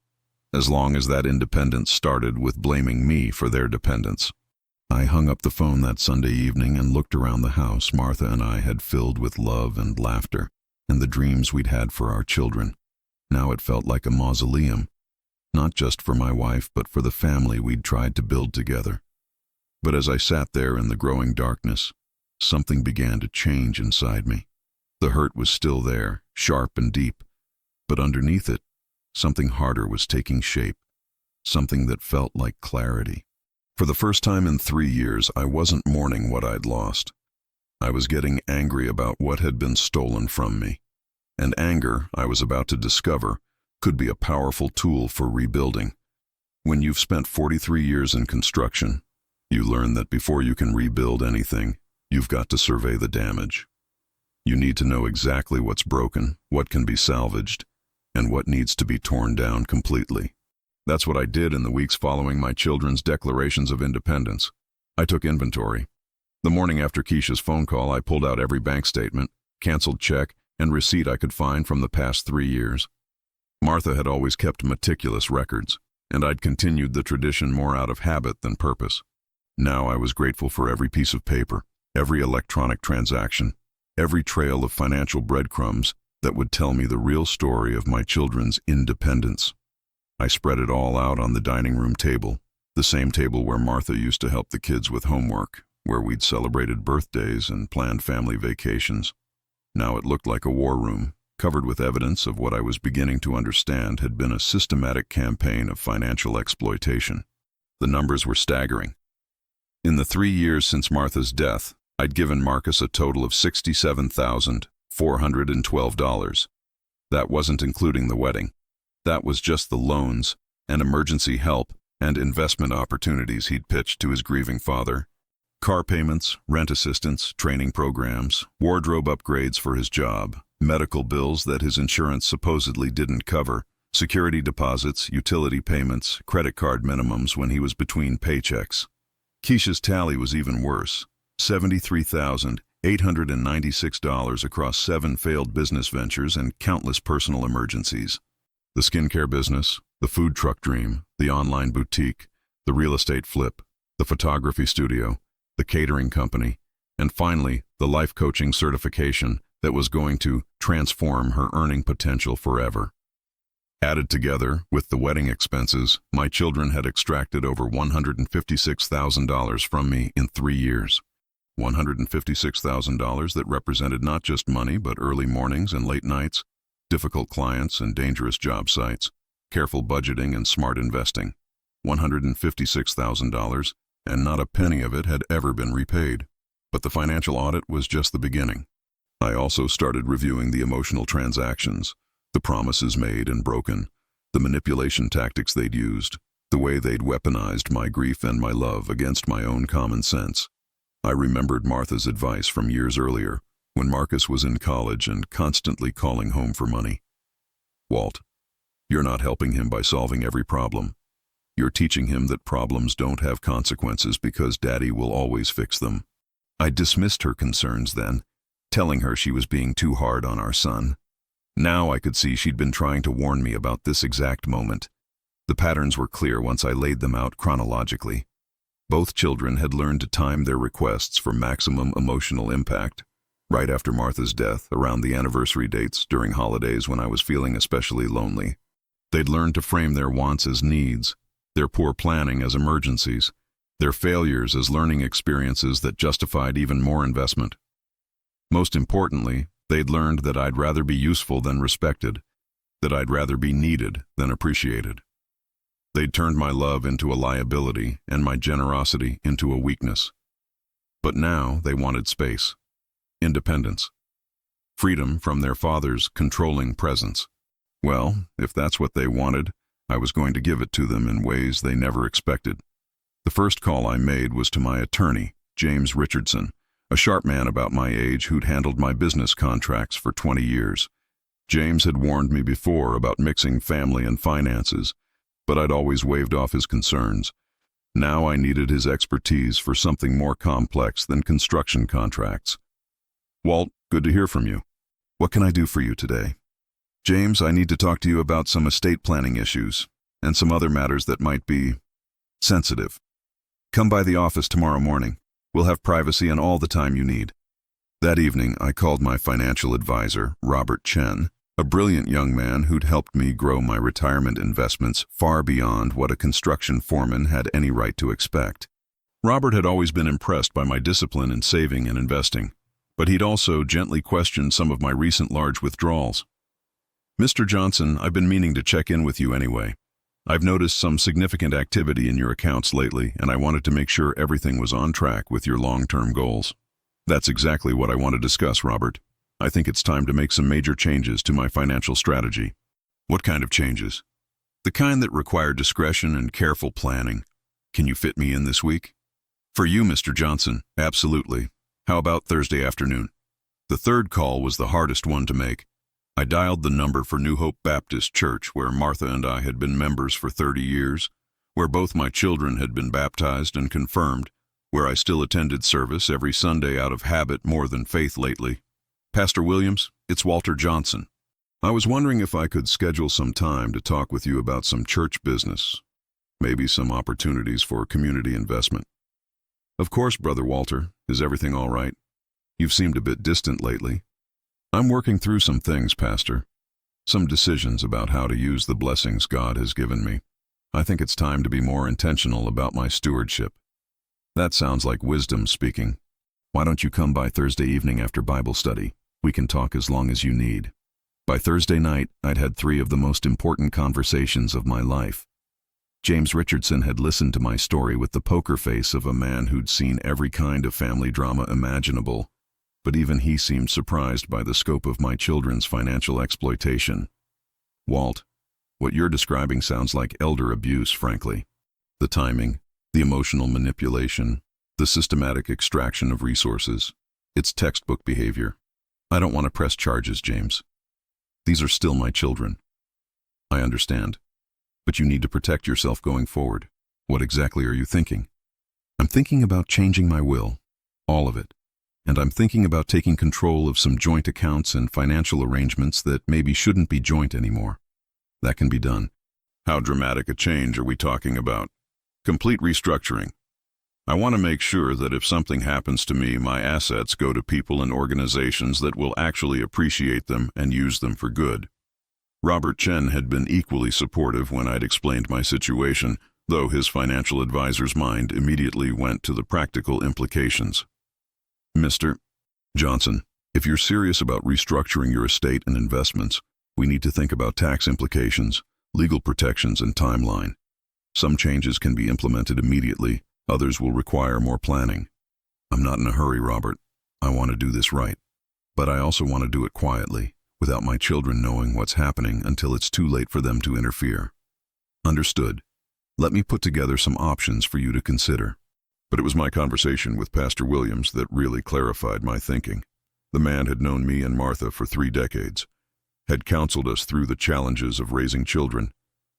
as long as that independence started with blaming me for their dependence. I hung up the phone that Sunday evening and looked around the house Martha and I had filled with love and laughter, and the dreams we'd had for our children. Now it felt like a mausoleum, not just for my wife, but for the family we'd tried to build together. But as I sat there in the growing darkness, something began to change inside me. The hurt was still there, sharp and deep, but underneath it, something harder was taking shape, something that felt like clarity. For the first time in 3 years, I wasn't mourning what I'd lost. I was getting angry about what had been stolen from me. And anger, I was about to discover, could be a powerful tool for rebuilding. When you've spent 43 years in construction, you learn that before you can rebuild anything, you've got to survey the damage. You need to know exactly what's broken, what can be salvaged, and what needs to be torn down completely. That's what I did in the weeks following my children's declarations of independence. I took inventory. The morning after Keisha's phone call, I pulled out every bank statement, canceled check, and receipt I could find from the past 3 years. Martha had always kept meticulous records, and I'd continued the tradition more out of habit than purpose. Now I was grateful for every piece of paper, every electronic transaction, every trail of financial breadcrumbs that would tell me the real story of my children's independence. I spread it all out on the dining room table, the same table where Martha used to help the kids with homework, where we'd celebrated birthdays and planned family vacations. Now it looked like a war room, covered with evidence of what I was beginning to understand had been a systematic campaign of financial exploitation. The numbers were staggering. In the 3 years since Martha's death, I'd given Marcus a total of $67,412. That wasn't including the wedding. That was just the loans and emergency help and investment opportunities he'd pitched to his grieving father. Car payments, rent assistance, training programs, wardrobe upgrades for his job, medical bills that his insurance supposedly didn't cover, security deposits, utility payments, credit card minimums when he was between paychecks. Keisha's tally was even worse. $73,896 across 7 failed business ventures and countless personal emergencies. The skincare business, the food truck dream, the online boutique, the real estate flip, the photography studio, the catering company, and finally, the life coaching certification that was going to transform her earning potential forever. Added together, with the wedding expenses, my children had extracted over $156,000 from me in 3 years. $156,000 that represented not just money but early mornings and late nights, difficult clients and dangerous job sites, careful budgeting and smart investing. $156,000, and not a penny of it had ever been repaid. But the financial audit was just the beginning. I also started reviewing the emotional transactions, the promises made and broken, the manipulation tactics they'd used, the way they'd weaponized my grief and my love against my own common sense. I remembered Martha's advice from years earlier, when Marcus was in college and constantly calling home for money. Walt, you're not helping him by solving every problem. You're teaching him that problems don't have consequences because Daddy will always fix them. I dismissed her concerns then, telling her she was being too hard on our son. Now I could see she'd been trying to warn me about this exact moment. The patterns were clear once I laid them out chronologically. Both children had learned to time their requests for maximum emotional impact. Right after Martha's death, around the anniversary dates, during holidays when I was feeling especially lonely. They'd learned to frame their wants as needs, their poor planning as emergencies, their failures as learning experiences that justified even more investment. Most importantly, they'd learned that I'd rather be useful than respected, that I'd rather be needed than appreciated. They'd turned my love into a liability and my generosity into a weakness. But now they wanted space, independence, freedom from their father's controlling presence. Well, if that's what they wanted, I was going to give it to them in ways they never expected. The first call I made was to my attorney, James Richardson, a sharp man about my age who'd handled my business contracts for 20 years. James had warned me before about mixing family and finances, but I'd always waved off his concerns. Now I needed his expertise for something more complex than construction contracts. Walt, good to hear from you. What can I do for you today? James, I need to talk to you about some estate planning issues and some other matters that might be sensitive. Come by the office tomorrow morning. We'll have privacy and all the time you need. That evening, I called my financial advisor, Robert Chen, a brilliant young man who'd helped me grow my retirement investments far beyond what a construction foreman had any right to expect. Robert had always been impressed by my discipline in saving and investing, but he'd also gently questioned some of my recent large withdrawals. Mr. Johnson, I've been meaning to check in with you anyway. I've noticed some significant activity in your accounts lately, and I wanted to make sure everything was on track with your long-term goals. That's exactly what I want to discuss, Robert. I think it's time to make some major changes to my financial strategy. What kind of changes? The kind that require discretion and careful planning. Can you fit me in this week? For you, Mr. Johnson, absolutely. How about Thursday afternoon? The third call was the hardest one to make. I dialed the number for New Hope Baptist Church, where Martha and I had been members for 30 years, where both my children had been baptized and confirmed, where I still attended service every Sunday out of habit more than faith lately. Pastor Williams, it's Walter Johnson. I was wondering if I could schedule some time to talk with you about some church business, maybe some opportunities for community investment. Of course, Brother Walter. Is everything all right? You've seemed a bit distant lately. I'm working through some things, Pastor. Some decisions about how to use the blessings God has given me. I think it's time to be more intentional about my stewardship. That sounds like wisdom speaking. Why don't you come by Thursday evening after Bible study? We can talk as long as you need. By Thursday night, I'd had 3 of the most important conversations of my life. James Richardson had listened to my story with the poker face of a man who'd seen every kind of family drama imaginable, but even he seemed surprised by the scope of my children's financial exploitation. Walt, what you're describing sounds like elder abuse, frankly. The timing, the emotional manipulation, The systematic extraction of resources. It's textbook behavior. I don't want to press charges, James. These are still my children. I understand. But you need to protect yourself going forward. What exactly are you thinking? I'm thinking about changing my will. All of it. And I'm thinking about taking control of some joint accounts and financial arrangements that maybe shouldn't be joint anymore. That can be done. How dramatic a change are we talking about? Complete restructuring. I want to make sure that if something happens to me, my assets go to people and organizations that will actually appreciate them and use them for good. Robert Chen had been equally supportive when I'd explained my situation, though his financial advisor's mind immediately went to the practical implications. Mr. Johnson, if you're serious about restructuring your estate and investments, we need to think about tax implications, legal protections, and timeline. Some changes can be implemented immediately, others will require more planning. I'm not in a hurry, Robert. I want to do this right. But I also want to do it quietly, without my children knowing what's happening until it's too late for them to interfere. Understood. Let me put together some options for you to consider. But it was my conversation with Pastor Williams that really clarified my thinking. The man had known me and Martha for 3 decades, had counseled us through the challenges of raising children,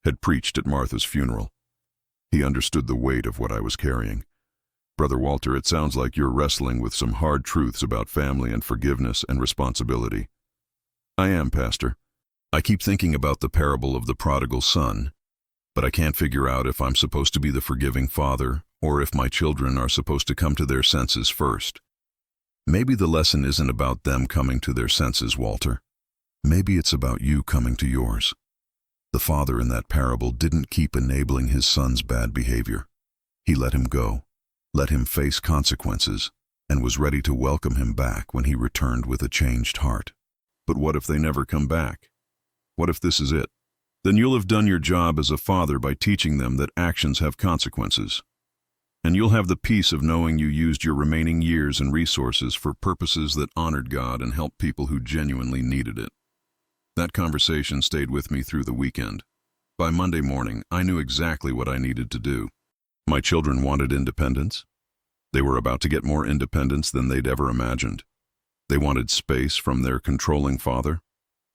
had preached at Martha's funeral. He understood the weight of what I was carrying. Brother Walter, it sounds like you're wrestling with some hard truths about family and forgiveness and responsibility. I am, Pastor. I keep thinking about the parable of the prodigal son, but I can't figure out if I'm supposed to be the forgiving father or if my children are supposed to come to their senses first. Maybe the lesson isn't about them coming to their senses, Walter. Maybe it's about you coming to yours. The father in that parable didn't keep enabling his son's bad behavior. He let him go, let him face consequences, and was ready to welcome him back when he returned with a changed heart. But what if they never come back? What if this is it? Then you'll have done your job as a father by teaching them that actions have consequences. And you'll have the peace of knowing you used your remaining years and resources for purposes that honored God and helped people who genuinely needed it. That conversation stayed with me through the weekend. By Monday morning, I knew exactly what I needed to do. My children wanted independence. They were about to get more independence than they'd ever imagined. They wanted space from their controlling father.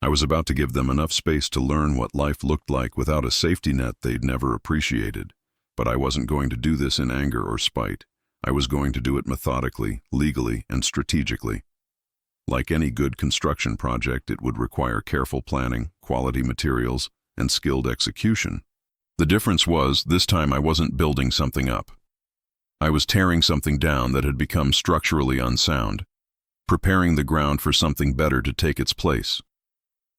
I was about to give them enough space to learn what life looked like without a safety net they'd never appreciated. But I wasn't going to do this in anger or spite. I was going to do it methodically, legally, and strategically. Like any good construction project, it would require careful planning, quality materials, and skilled execution. The difference was, this time I wasn't building something up. I was tearing something down that had become structurally unsound, preparing the ground for something better to take its place.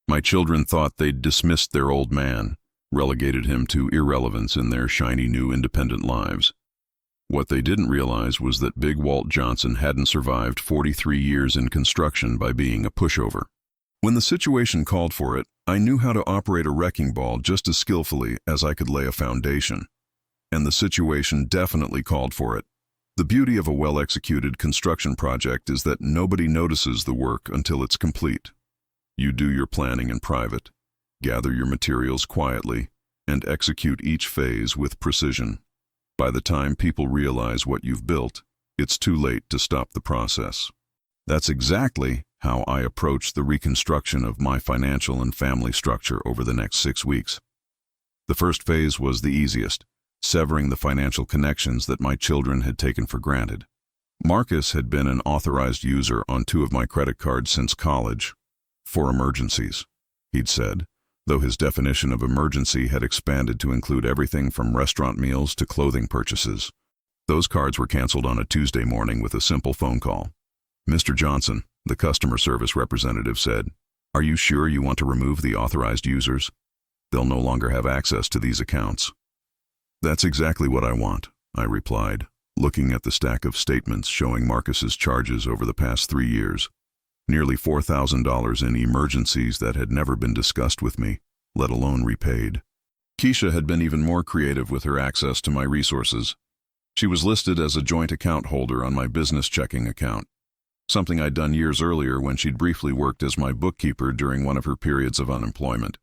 My children thought they'd dismissed their old man, relegated him to irrelevance in their shiny new independent lives. What they didn't realize was that Big Walt Johnson hadn't survived 43 years in construction by being a pushover. When the situation called for it, I knew how to operate a wrecking ball just as skillfully as I could lay a foundation. And the situation definitely called for it. The beauty of a well-executed construction project is that nobody notices the work until it's complete. You do your planning in private, gather your materials quietly, and execute each phase with precision. By the time people realize what you've built, it's too late to stop the process. That's exactly how I approached the reconstruction of my financial and family structure over the next 6 weeks. The first phase was the easiest, severing the financial connections that my children had taken for granted. Marcus had been an authorized user on 2 of my credit cards since college, for emergencies, he'd said, though his definition of emergency had expanded to include everything from restaurant meals to clothing purchases. Those cards were canceled on a Tuesday morning with a simple phone call. Mr. Johnson, the customer service representative, said, "Are you sure you want to remove the authorized users? They'll no longer have access to these accounts." "That's exactly what I want," I replied, looking at the stack of statements showing Marcus's charges over the past 3 years. Nearly $4,000 in emergencies that had never been discussed with me, let alone repaid. Keisha had been even more creative with her access to my resources. She was listed as a joint account holder on my business checking account, something I'd done years earlier when she'd briefly worked as my bookkeeper during one of her periods of unemployment.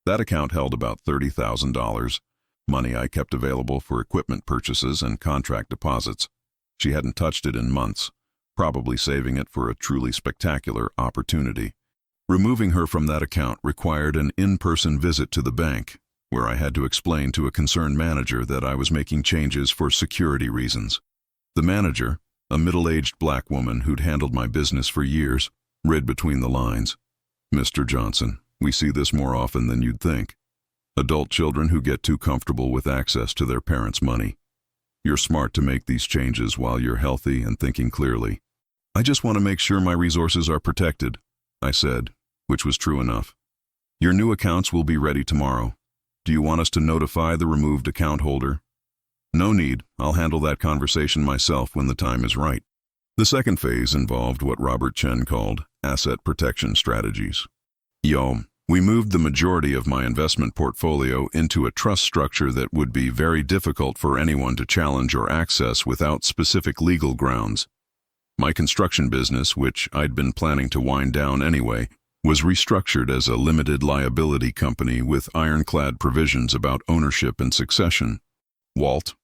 That account held about $30,000, money I kept available for equipment purchases and contract deposits. She hadn't touched it in months, probably saving it for a truly spectacular opportunity. Removing her from that account required an in-person visit to the bank, where I had to explain to a concerned manager that I was making changes for security reasons. The manager, a middle-aged black woman who'd handled my business for years, read between the lines. "Mr. Johnson, we see this more often than you'd think. Adult children who get too comfortable with access to their parents' money. You're smart to make these changes while you're healthy and thinking clearly. I just want to make sure my resources are protected," I said, which was true enough. "Your new accounts will be ready tomorrow. Do you want us to notify the removed account holder?" "No need. I'll handle that conversation myself when the time is right." The second phase involved what Robert Chen called asset protection strategies. We moved the majority of my investment portfolio into a trust structure that would be very difficult for anyone to challenge or access without specific legal grounds. My construction business, which I'd been planning to wind down anyway, was restructured as a limited liability company with ironclad provisions about ownership and succession. "Walt,"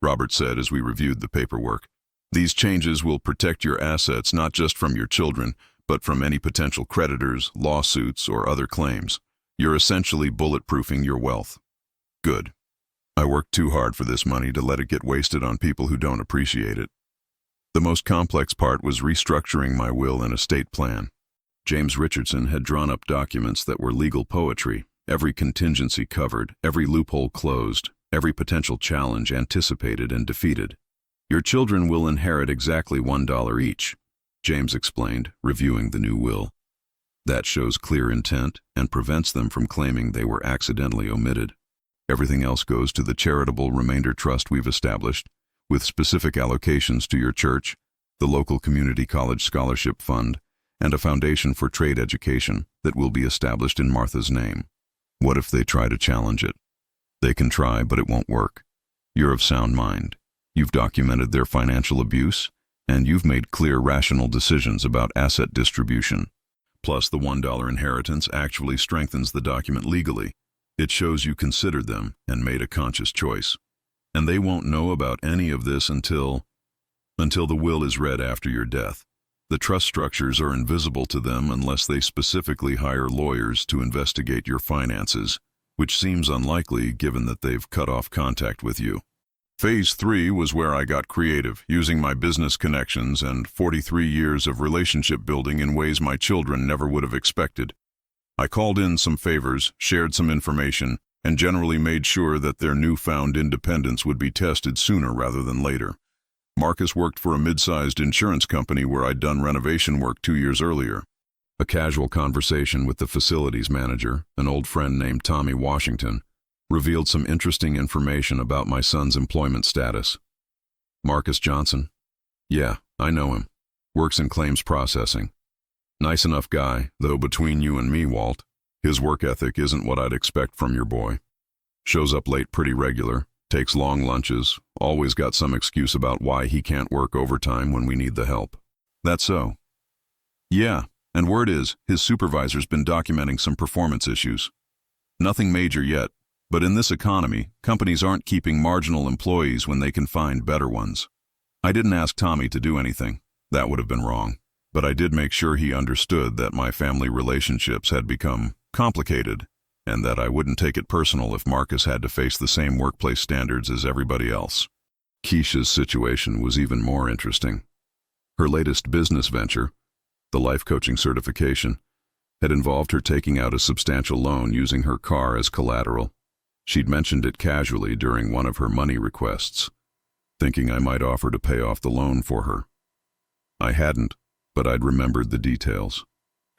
Robert said as we reviewed the paperwork, "these changes will protect your assets not just from your children, but from any potential creditors, lawsuits, or other claims. You're essentially bulletproofing your wealth." Good. I worked too hard for this money to let it get wasted on people who don't appreciate it. The most complex part was restructuring my will and estate plan. James Richardson had drawn up documents that were legal poetry, every contingency covered, every loophole closed, every potential challenge anticipated and defeated. "Your children will inherit exactly $1 each," James explained, reviewing the new will. "That shows clear intent and prevents them from claiming they were accidentally omitted. Everything else goes to the charitable remainder trust we've established, with specific allocations to your church, the local community college scholarship fund, and a foundation for trade education that will be established in Martha's name. What if they try to challenge it? They can try, but it won't work. You're of sound mind. You've documented their financial abuse, and you've made clear, rational decisions about asset distribution. Plus, the $1 inheritance actually strengthens the document legally. It shows you considered them and made a conscious choice. And they won't know about any of this until the will is read after your death. The trust structures are invisible to them unless they specifically hire lawyers to investigate your finances, which seems unlikely given that they've cut off contact with you. Phase 3 was where I got creative, using my business connections and 43 years of relationship building in ways my children never would have expected. I called in some favors, shared some information, and generally made sure that their newfound independence would be tested sooner rather than later. Marcus worked for a mid-sized insurance company where I'd done renovation work 2 years earlier. A casual conversation with the facilities manager, an old friend named Tommy Washington, revealed some interesting information about my son's employment status. "Marcus Johnson?" "Yeah, I know him. Works in claims processing. Nice enough guy, though between you and me, Walt, his work ethic isn't what I'd expect from your boy. Shows up late pretty regular, takes long lunches, always got some excuse about why he can't work overtime when we need the help." "That's so?" "Yeah, and word is, his supervisor's been documenting some performance issues. Nothing major yet, but in this economy, companies aren't keeping marginal employees when they can find better ones. I didn't ask Tommy to do anything. That would have been wrong. But I did make sure he understood that my family relationships had become complicated, and that I wouldn't take it personal if Marcus had to face the same workplace standards as everybody else." Keisha's situation was even more interesting. Her latest business venture, the life coaching certification, had involved her taking out a substantial loan using her car as collateral. She'd mentioned it casually during one of her money requests, thinking I might offer to pay off the loan for her. I hadn't, but I'd remembered the details.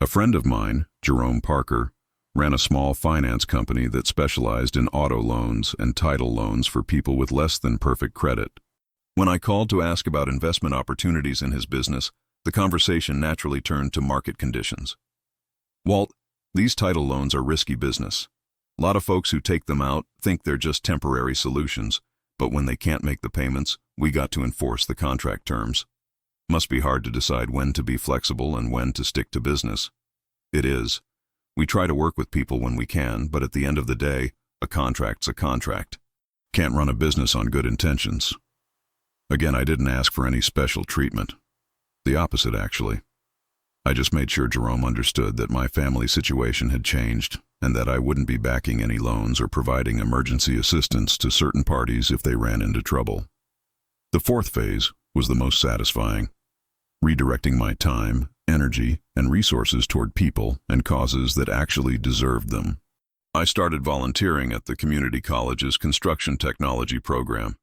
A friend of mine, Jerome Parker, ran a small finance company that specialized in auto loans and title loans for people with less than perfect credit. When I called to ask about investment opportunities in his business, the conversation naturally turned to market conditions. "Walt, these title loans are risky business. A lot of folks who take them out think they're just temporary solutions, but when they can't make the payments, we got to enforce the contract terms. Must be hard to decide when to be flexible and when to stick to business." "It is. We try to work with people when we can, but at the end of the day, a contract's a contract. Can't run a business on good intentions." Again, I didn't ask for any special treatment. The opposite, actually. I just made sure Jerome understood that my family situation had changed and that I wouldn't be backing any loans or providing emergency assistance to certain parties if they ran into trouble. The fourth phase was the most satisfying, redirecting my time, energy, and resources toward people and causes that actually deserved them. I started volunteering at the community college's construction technology program,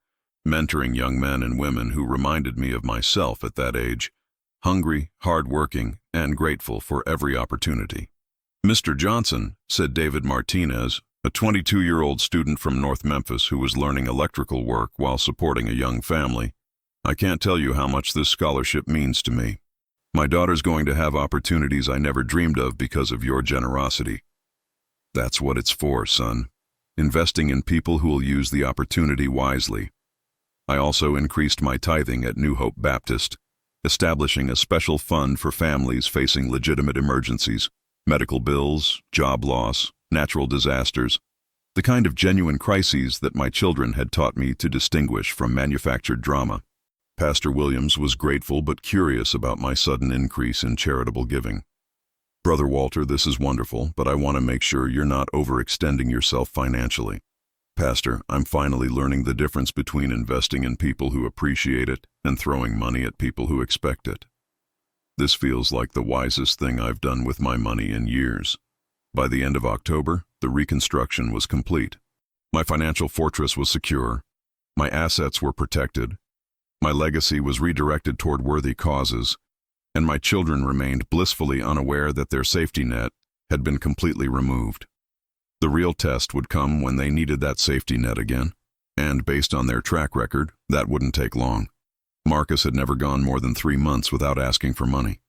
mentoring young men and women who reminded me of myself at that age, hungry, hard-working, and grateful for every opportunity. "Mr. Johnson," said David Martinez, a 22-year-old student from North Memphis who was learning electrical work while supporting a young family, "I can't tell you how much this scholarship means to me. My daughter's going to have opportunities I never dreamed of because of your generosity. That's what it's for, son. Investing in people who will use the opportunity wisely." I also increased my tithing at New Hope Baptist, establishing a special fund for families facing legitimate emergencies, medical bills, job loss, natural disasters, the kind of genuine crises that my children had taught me to distinguish from manufactured drama. Pastor Williams was grateful but curious about my sudden increase in charitable giving. "Brother Walter, this is wonderful, but I want to make sure you're not overextending yourself financially. Pastor, I'm finally learning the difference between investing in people who appreciate it and throwing money at people who expect it. This feels like the wisest thing I've done with my money in years." By the end of October, the reconstruction was complete. My financial fortress was secure. My assets were protected. My legacy was redirected toward worthy causes, and my children remained blissfully unaware that their safety net had been completely removed. The real test would come when they needed that safety net again, and based on their track record, that wouldn't take long. Marcus had never gone more than 3 months without asking for money,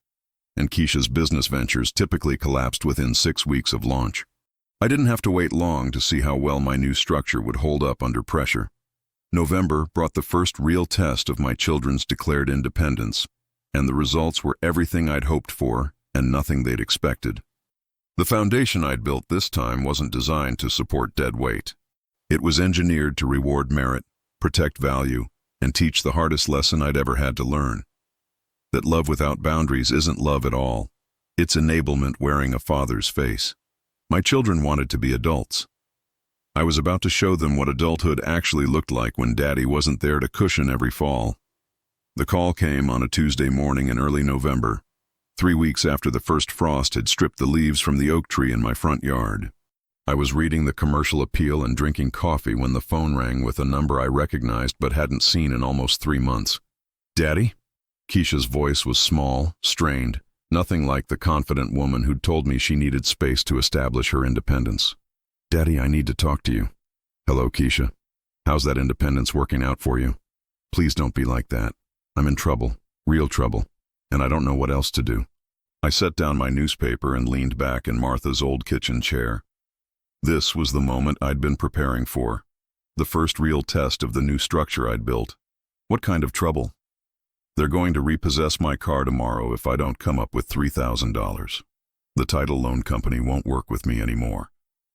and Keisha's business ventures typically collapsed within 6 weeks of launch. I didn't have to wait long to see how well my new structure would hold up under pressure. November brought the first real test of my children's declared independence, and the results were everything I'd hoped for and nothing they'd expected. The foundation I'd built this time wasn't designed to support dead weight. It was engineered to reward merit, protect value, and teach the hardest lesson I'd ever had to learn. That love without boundaries isn't love at all. It's enablement wearing a father's face. My children wanted to be adults. I was about to show them what adulthood actually looked like when Daddy wasn't there to cushion every fall. The call came on a Tuesday morning in early November, 3 weeks after the first frost had stripped the leaves from the oak tree in my front yard. I was reading the commercial appeal and drinking coffee when the phone rang with a number I recognized but hadn't seen in almost 3 months. "Daddy?" Keisha's voice was small, strained, nothing like the confident woman who'd told me she needed space to establish her independence. "Daddy, I need to talk to you." "Hello, Keisha. How's that independence working out for you? Please don't be like that. I'm in trouble, real trouble, and I don't know what else to do." I set down my newspaper and leaned back in Martha's old kitchen chair. This was the moment I'd been preparing for, the first real test of the new structure I'd built. What kind of trouble? "They're going to repossess my car tomorrow if I don't come up with $3,000. The title loan company won't work with me anymore.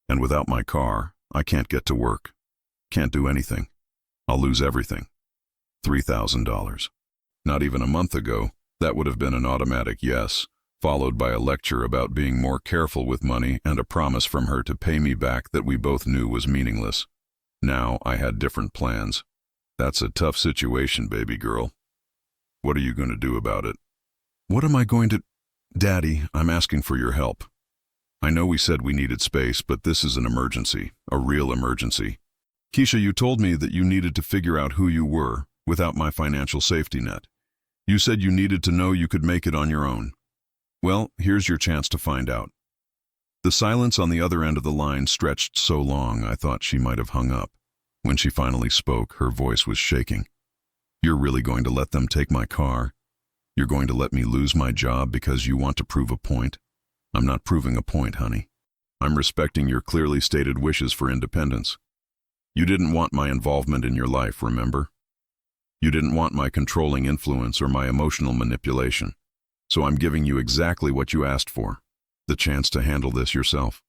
And without my car, I can't get to work. Can't do anything. I'll lose everything. $3,000. Not even a month ago, that would have been an automatic yes, followed by a lecture about being more careful with money and a promise from her to pay me back that we both knew was meaningless. Now I had different plans. "That's a tough situation, baby girl. What are you going to do about it?" "What am I going to—" "Daddy, I'm asking for your help. I know we said we needed space, but this is an emergency, a real emergency. Keisha, you told me that you needed to figure out who you were without my financial safety net. You said you needed to know you could make it on your own. Well, here's your chance to find out." The silence on the other end of the line stretched so long I thought she might have hung up. When she finally spoke, her voice was shaking. "You're really going to let them take my car? You're going to let me lose my job because you want to prove a point? I'm not proving a point, honey. I'm respecting your clearly stated wishes for independence. You didn't want my involvement in your life, remember? You didn't want my controlling influence or my emotional manipulation. So I'm giving you exactly what you asked for, the chance to handle this yourself.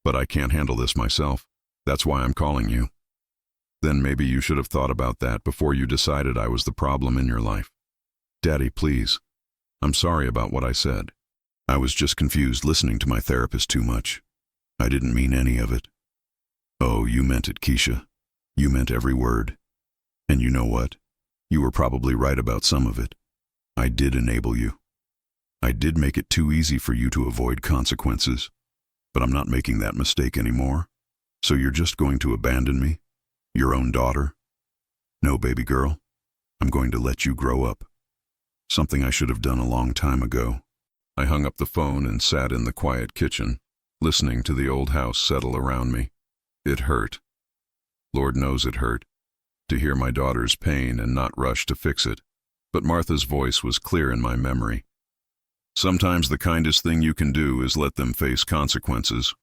But I can't handle this myself. That's why I'm calling you. Then maybe you should have thought about that before you decided I was the problem in your life. Daddy, please. I'm sorry about what I said. I was just confused listening to my therapist too much. I didn't mean any of it. Oh, you meant it, Keisha. You meant every word. And you know what? You were probably right about some of it. I did enable you. I did make it too easy for you to avoid consequences. But I'm not making that mistake anymore. So you're just going to abandon me? Your own daughter? No, baby girl. I'm going to let you grow up. Something I should have done a long time ago. I hung up the phone and sat in the quiet kitchen, listening to the old house settle around me. It hurt. Lord knows it hurt, to hear my daughter's pain and not rush to fix it. But Martha's voice was clear in my memory. Sometimes the kindest thing you can do is let them face consequences.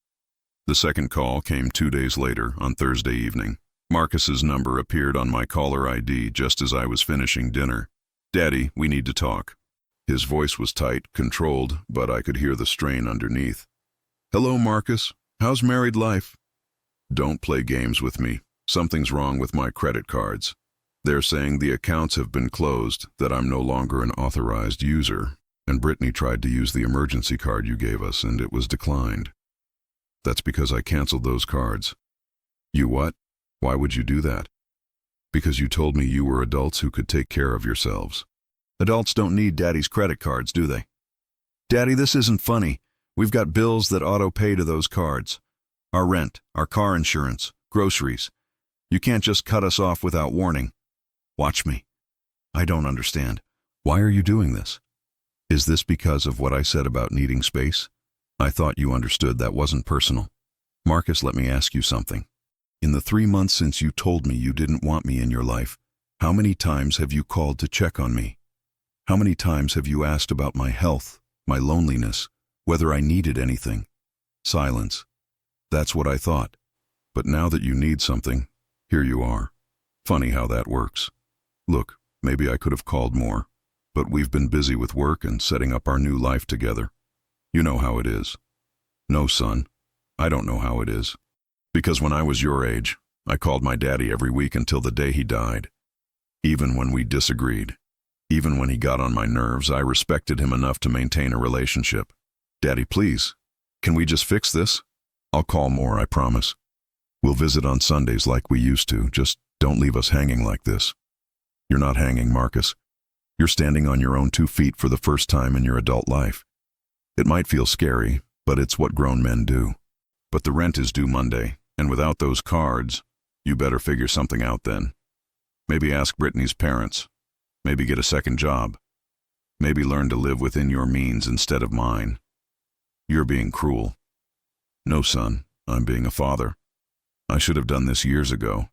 The second call came 2 days later, on Thursday evening. Marcus's number appeared on my caller ID just as I was finishing dinner. Daddy, we need to talk. His voice was tight, controlled, but I could hear the strain underneath. Hello, Marcus. How's married life? Don't play games with me. Something's wrong with my credit cards. They're saying the accounts have been closed, that I'm no longer an authorized user, and Brittany tried to use the emergency card you gave us, and it was declined. That's because I canceled those cards. You what? Why would you do that? Because you told me you were adults who could take care of yourselves. Adults don't need Daddy's credit cards, do they? Daddy, this isn't funny. We've got bills that auto-pay to those cards. Our rent, our car insurance, groceries. You can't just cut us off without warning. Watch me. I don't understand. Why are you doing this? Is this because of what I said about needing space? I thought you understood that wasn't personal. Marcus, let me ask you something. In the 3 months since you told me you didn't want me in your life, how many times have you called to check on me? How many times have you asked about my health, my loneliness, whether I needed anything? Silence. That's what I thought. But now that you need something, here you are. Funny how that works. Look, maybe I could have called more, but we've been busy with work and setting up our new life together. You know how it is. No, son, I don't know how it is. Because when I was your age, I called my daddy every week until the day he died. Even when we disagreed, even when he got on my nerves, I respected him enough to maintain a relationship. Daddy, please, can we just fix this? I'll call more, I promise. We'll visit on Sundays like we used to, just don't leave us hanging like this. You're not hanging, Marcus. You're standing on your own 2 feet for the first time in your adult life. It might feel scary, but it's what grown men do. But the rent is due Monday, and without those cards, you better figure something out then. Maybe ask Brittany's parents. Maybe get a second job. Maybe learn to live within your means instead of mine. You're being cruel. No, son, I'm being a father. I should have done this years ago.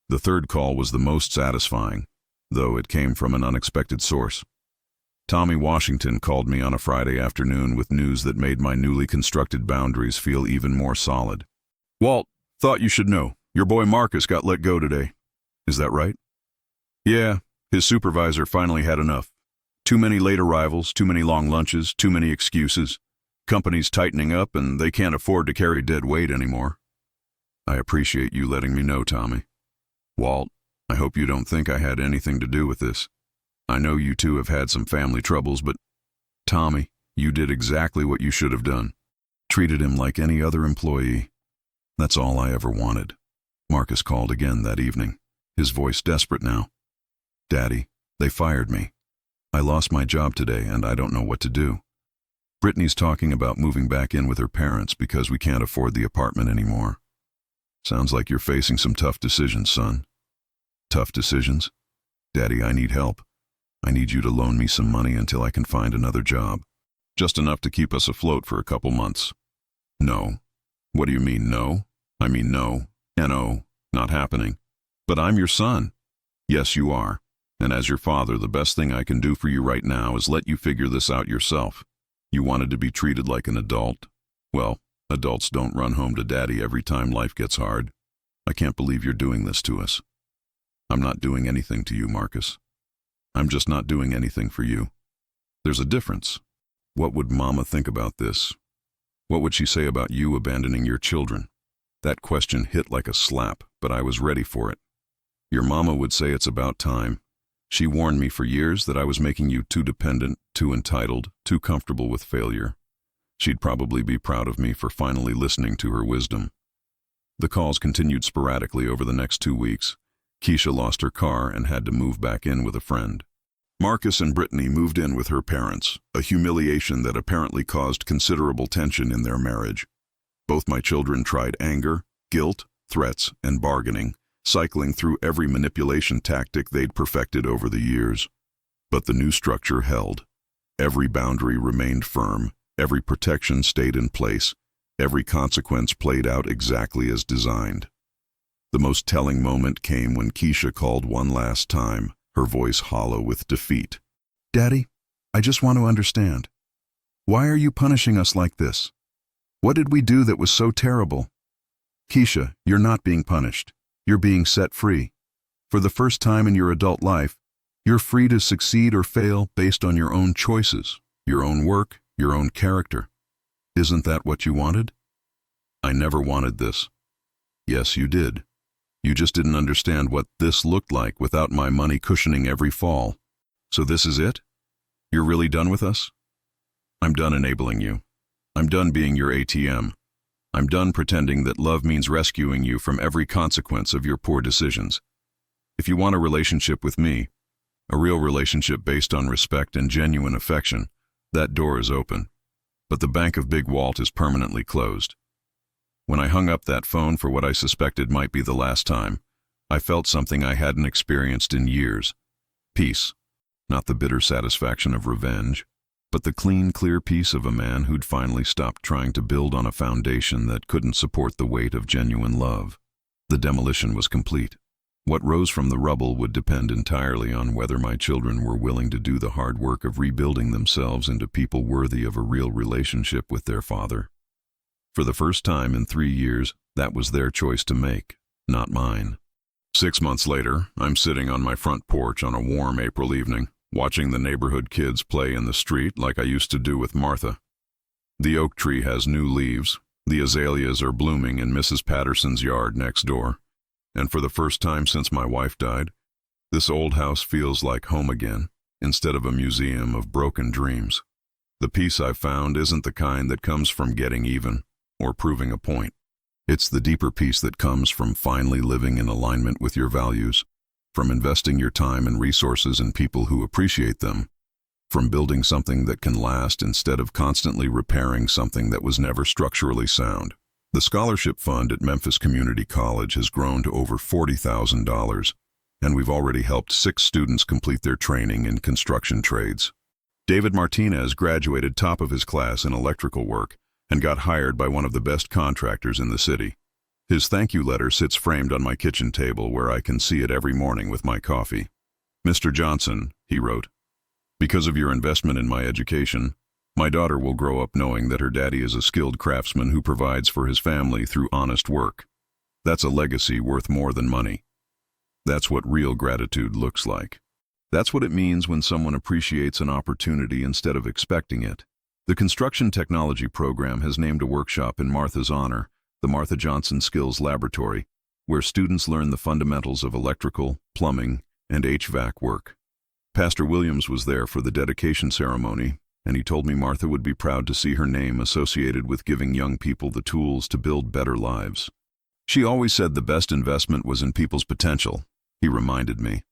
The third call was the most satisfying, though it came from an unexpected source. Tommy Washington called me on a Friday afternoon with news that made my newly constructed boundaries feel even more solid. Walt, thought you should know. Your boy Marcus got let go today. Is that right? Yeah, his supervisor finally had enough. Too many late arrivals, too many long lunches, too many excuses. Company's tightening up and they can't afford to carry dead weight anymore. I appreciate you letting me know, Tommy. Walt, I hope you don't think I had anything to do with this. I know you two have had some family troubles, but Tommy, you did exactly what you should have done. Treated him like any other employee. That's all I ever wanted. Marcus called again that evening, his voice desperate now. Daddy, they fired me. I lost my job today and I don't know what to do. Brittany's talking about moving back in with her parents because we can't afford the apartment anymore. Sounds like you're facing some tough decisions, son. Tough decisions? Daddy, I need help. I need you to loan me some money until I can find another job. Just enough to keep us afloat for a couple months. No. What do you mean, no? I mean no. N-O. Not happening. But I'm your son. Yes, you are. And as your father, the best thing I can do for you right now is let you figure this out yourself. You wanted to be treated like an adult? Well, adults don't run home to daddy every time life gets hard. I can't believe you're doing this to us. I'm not doing anything to you, Marcus. I'm just not doing anything for you. There's a difference. What would Mama think about this? What would she say about you abandoning your children? That question hit like a slap, but I was ready for it. Your mama would say it's about time. She warned me for years that I was making you too dependent, too entitled, too comfortable with failure. She'd probably be proud of me for finally listening to her wisdom. The calls continued sporadically over the next 2 weeks. Keisha lost her car and had to move back in with a friend. Marcus and Brittany moved in with her parents, a humiliation that apparently caused considerable tension in their marriage. Both my children tried anger, guilt, threats, and bargaining, cycling through every manipulation tactic they'd perfected over the years. But the new structure held. Every boundary remained firm, every protection stayed in place, every consequence played out exactly as designed. The most telling moment came when Keisha called one last time, her voice hollow with defeat. "Daddy, I just want to understand. Why are you punishing us like this? What did we do that was so terrible?" "Keisha, you're not being punished. You're being set free. For the first time in your adult life, you're free to succeed or fail based on your own choices, your own work, your own character. Isn't that what you wanted?" "I never wanted this." "Yes, you did. You just didn't understand what this looked like without my money cushioning every fall. So this is it? You're really done with us?" "I'm done enabling you. I'm done being your ATM. I'm done pretending that love means rescuing you from every consequence of your poor decisions. If you want a relationship with me, a real relationship based on respect and genuine affection, that door is open. But the Bank of Big Walt is permanently closed." When I hung up that phone for what I suspected might be the last time, I felt something I hadn't experienced in years. Peace. Not the bitter satisfaction of revenge, but the clean, clear peace of a man who'd finally stopped trying to build on a foundation that couldn't support the weight of genuine love. The demolition was complete. What rose from the rubble would depend entirely on whether my children were willing to do the hard work of rebuilding themselves into people worthy of a real relationship with their father. For the first time in 3 years, that was their choice to make, not mine. 6 months later, I'm sitting on my front porch on a warm April evening, watching the neighborhood kids play in the street like I used to do with Martha. The oak tree has new leaves, the azaleas are blooming in Mrs. Patterson's yard next door, and for the first time since my wife died, this old house feels like home again, instead of a museum of broken dreams. The peace I've found isn't the kind that comes from getting even or proving a point. It's the deeper peace that comes from finally living in alignment with your values, from investing your time and resources in people who appreciate them, from building something that can last instead of constantly repairing something that was never structurally sound. The scholarship fund at Memphis Community College has grown to over $40,000, and we've already helped 6 students complete their training in construction trades. David Martinez graduated top of his class in electrical work and got hired by one of the best contractors in the city. His thank you letter sits framed on my kitchen table where I can see it every morning with my coffee. "Mr. Johnson," he wrote, "because of your investment in my education, my daughter will grow up knowing that her daddy is a skilled craftsman who provides for his family through honest work. That's a legacy worth more than money. That's what real gratitude looks like. That's what it means when someone appreciates an opportunity instead of expecting it." The construction technology program has named a workshop in Martha's honor, the Martha Johnson Skills Laboratory, where students learn the fundamentals of electrical, plumbing, and HVAC work. Pastor Williams was there for the dedication ceremony, and he told me Martha would be proud to see her name associated with giving young people the tools to build better lives. "She always said the best investment was in people's potential," he reminded me.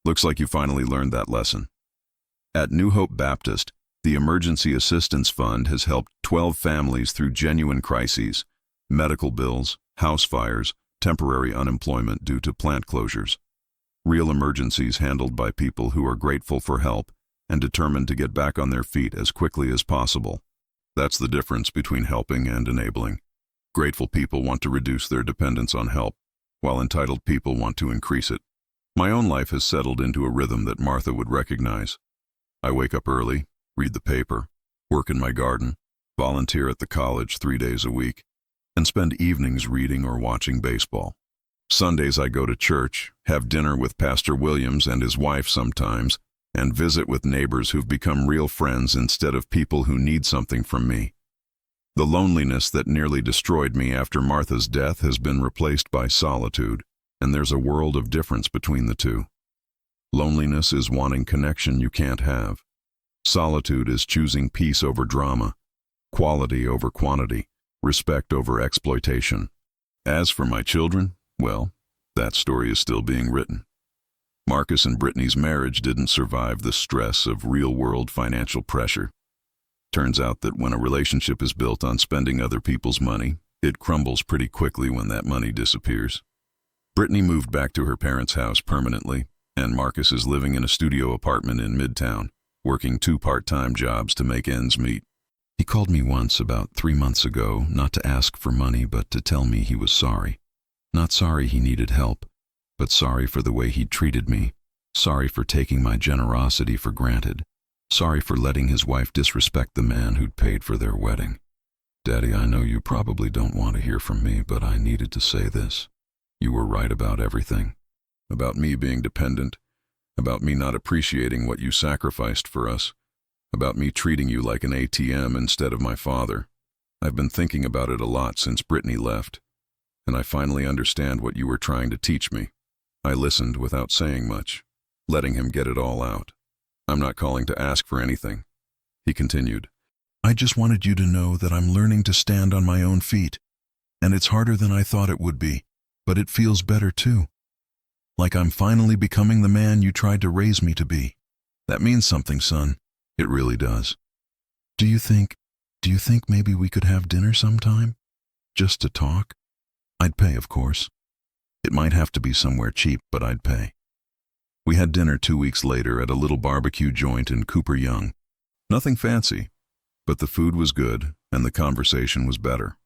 Looks like you finally learned that lesson. At New Hope Baptist, the Emergency Assistance Fund has helped 12 families through genuine crises: medical bills, house fires, temporary unemployment due to plant closures. Real emergencies handled by people who are grateful for help and determined to get back on their feet as quickly as possible. That's the difference between helping and enabling. Grateful people want to reduce their dependence on help, while entitled people want to increase it. My own life has settled into a rhythm that Martha would recognize. I wake up early, read the paper, work in my garden, volunteer at the college 3 days a week, and spend evenings reading or watching baseball. Sundays I go to church, have dinner with Pastor Williams and his wife sometimes, and visit with neighbors who've become real friends instead of people who need something from me. The loneliness that nearly destroyed me after Martha's death has been replaced by solitude. And there's a world of difference between the two. Loneliness is wanting connection you can't have. Solitude is choosing peace over drama, quality over quantity, respect over exploitation. As for my children, well, that story is still being written. Marcus and Brittany's marriage didn't survive the stress of real-world financial pressure. Turns out that when a relationship is built on spending other people's money, it crumbles pretty quickly when that money disappears. Brittany moved back to her parents' house permanently, and Marcus is living in a studio apartment in Midtown, working 2 part-time jobs to make ends meet. He called me once about 3 months ago, not to ask for money, but to tell me he was sorry. Not sorry he needed help, but sorry for the way he'd treated me, sorry for taking my generosity for granted, sorry for letting his wife disrespect the man who'd paid for their wedding. Daddy, I know you probably don't want to hear from me, but I needed to say this. You were right about everything. About me being dependent, about me not appreciating what you sacrificed for us, about me treating you like an ATM instead of my father. I've been thinking about it a lot since Brittany left, and I finally understand what you were trying to teach me. I listened without saying much, letting him get it all out. I'm not calling to ask for anything. He continued, I just wanted you to know that I'm learning to stand on my own feet, and it's harder than I thought it would be, but it feels better too. Like I'm finally becoming the man you tried to raise me to be. That means something, son. It really does. Do you think maybe we could have dinner sometime? Just to talk? I'd pay, of course. It might have to be somewhere cheap, but I'd pay. We had dinner 2 weeks later at a little barbecue joint in Cooper Young. Nothing fancy, but the food was good and the conversation was better.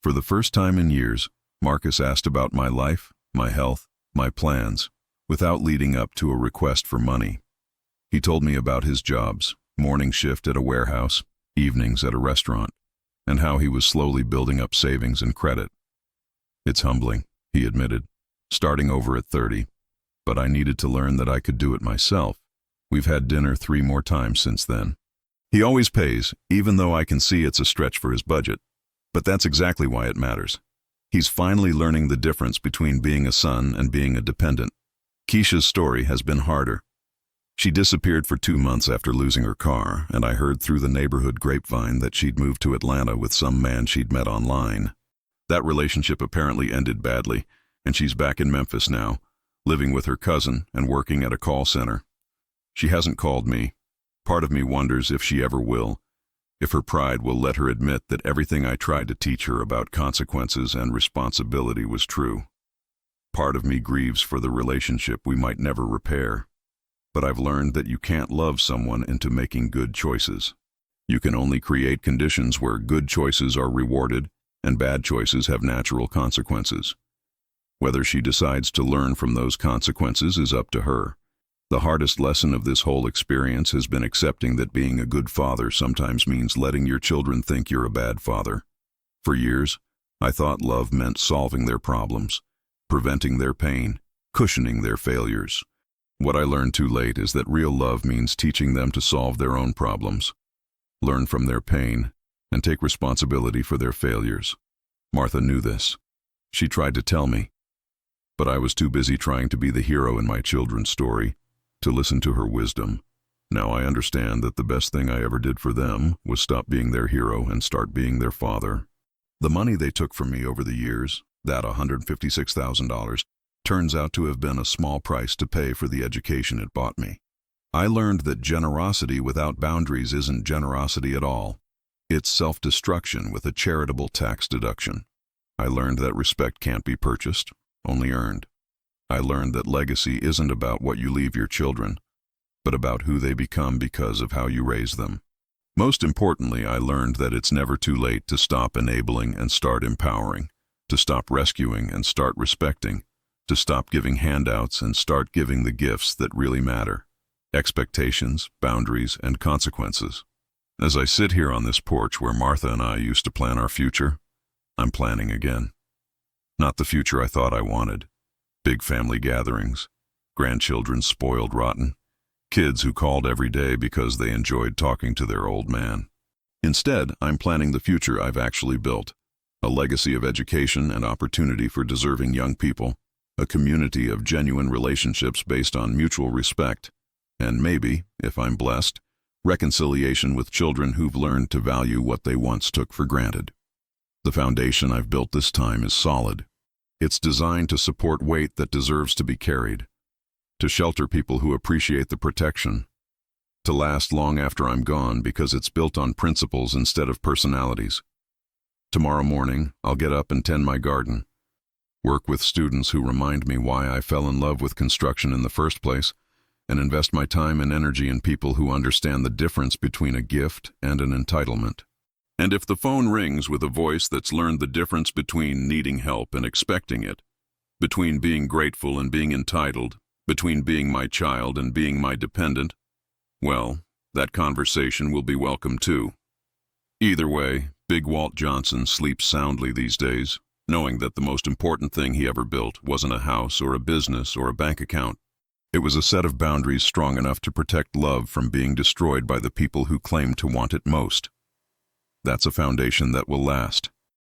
For the first time in years, Marcus asked about my life, my health, my plans, without leading up to a request for money. He told me about his jobs, morning shift at a warehouse, evenings at a restaurant, and how he was slowly building up savings and credit. It's humbling, he admitted, starting over at 30, but I needed to learn that I could do it myself. We've had dinner 3 more times since then. He always pays, even though I can see it's a stretch for his budget. But that's exactly why it matters. He's finally learning the difference between being a son and being a dependent. Keisha's story has been harder. She disappeared for 2 months after losing her car, and I heard through the neighborhood grapevine that she'd moved to Atlanta with some man she'd met online. That relationship apparently ended badly, and she's back in Memphis now, living with her cousin and working at a call center. She hasn't called me. Part of me wonders if she ever will, if her pride will let her admit that everything I tried to teach her about consequences and responsibility was true. Part of me grieves for the relationship we might never repair. But I've learned that you can't love someone into making good choices. You can only create conditions where good choices are rewarded and bad choices have natural consequences. Whether she decides to learn from those consequences is up to her. The hardest lesson of this whole experience has been accepting that being a good father sometimes means letting your children think you're a bad father. For years, I thought love meant solving their problems, preventing their pain, cushioning their failures. What I learned too late is that real love means teaching them to solve their own problems, learn from their pain, and take responsibility for their failures. Martha knew this. She tried to tell me, but I was too busy trying to be the hero in my children's story to listen to her wisdom. Now I understand that the best thing I ever did for them was stop being their hero and start being their father. The money they took from me over the years, that $156,000, turns out to have been a small price to pay for the education it bought me. I learned that generosity without boundaries isn't generosity at all. It's self-destruction with a charitable tax deduction. I learned that respect can't be purchased, only earned. I learned that legacy isn't about what you leave your children, but about who they become because of how you raise them. Most importantly, I learned that it's never too late to stop enabling and start empowering, to stop rescuing and start respecting, to stop giving handouts and start giving the gifts that really matter: expectations, boundaries, and consequences. As I sit here on this porch where Martha and I used to plan our future, I'm planning again. Not the future I thought I wanted. Big family gatherings, grandchildren spoiled rotten, kids who called every day because they enjoyed talking to their old man. Instead, I'm planning the future I've actually built: a legacy of education and opportunity for deserving young people, a community of genuine relationships based on mutual respect, and maybe, if I'm blessed, reconciliation with children who've learned to value what they once took for granted. The foundation I've built this time is solid. It's designed to support weight that deserves to be carried, to shelter people who appreciate the protection, to last long after I'm gone because it's built on principles instead of personalities. Tomorrow morning, I'll get up and tend my garden, work with students who remind me why I fell in love with construction in the first place, and invest my time and energy in people who understand the difference between a gift and an entitlement. And if the phone rings with a voice that's learned the difference between needing help and expecting it, between being grateful and being entitled, between being my child and being my dependent, well, that conversation will be welcome too. Either way, Big Walt Johnson sleeps soundly these days, knowing that the most important thing he ever built wasn't a house or a business or a bank account. It was a set of boundaries strong enough to protect love from being destroyed by the people who claim to want it most. That's a foundation that will last.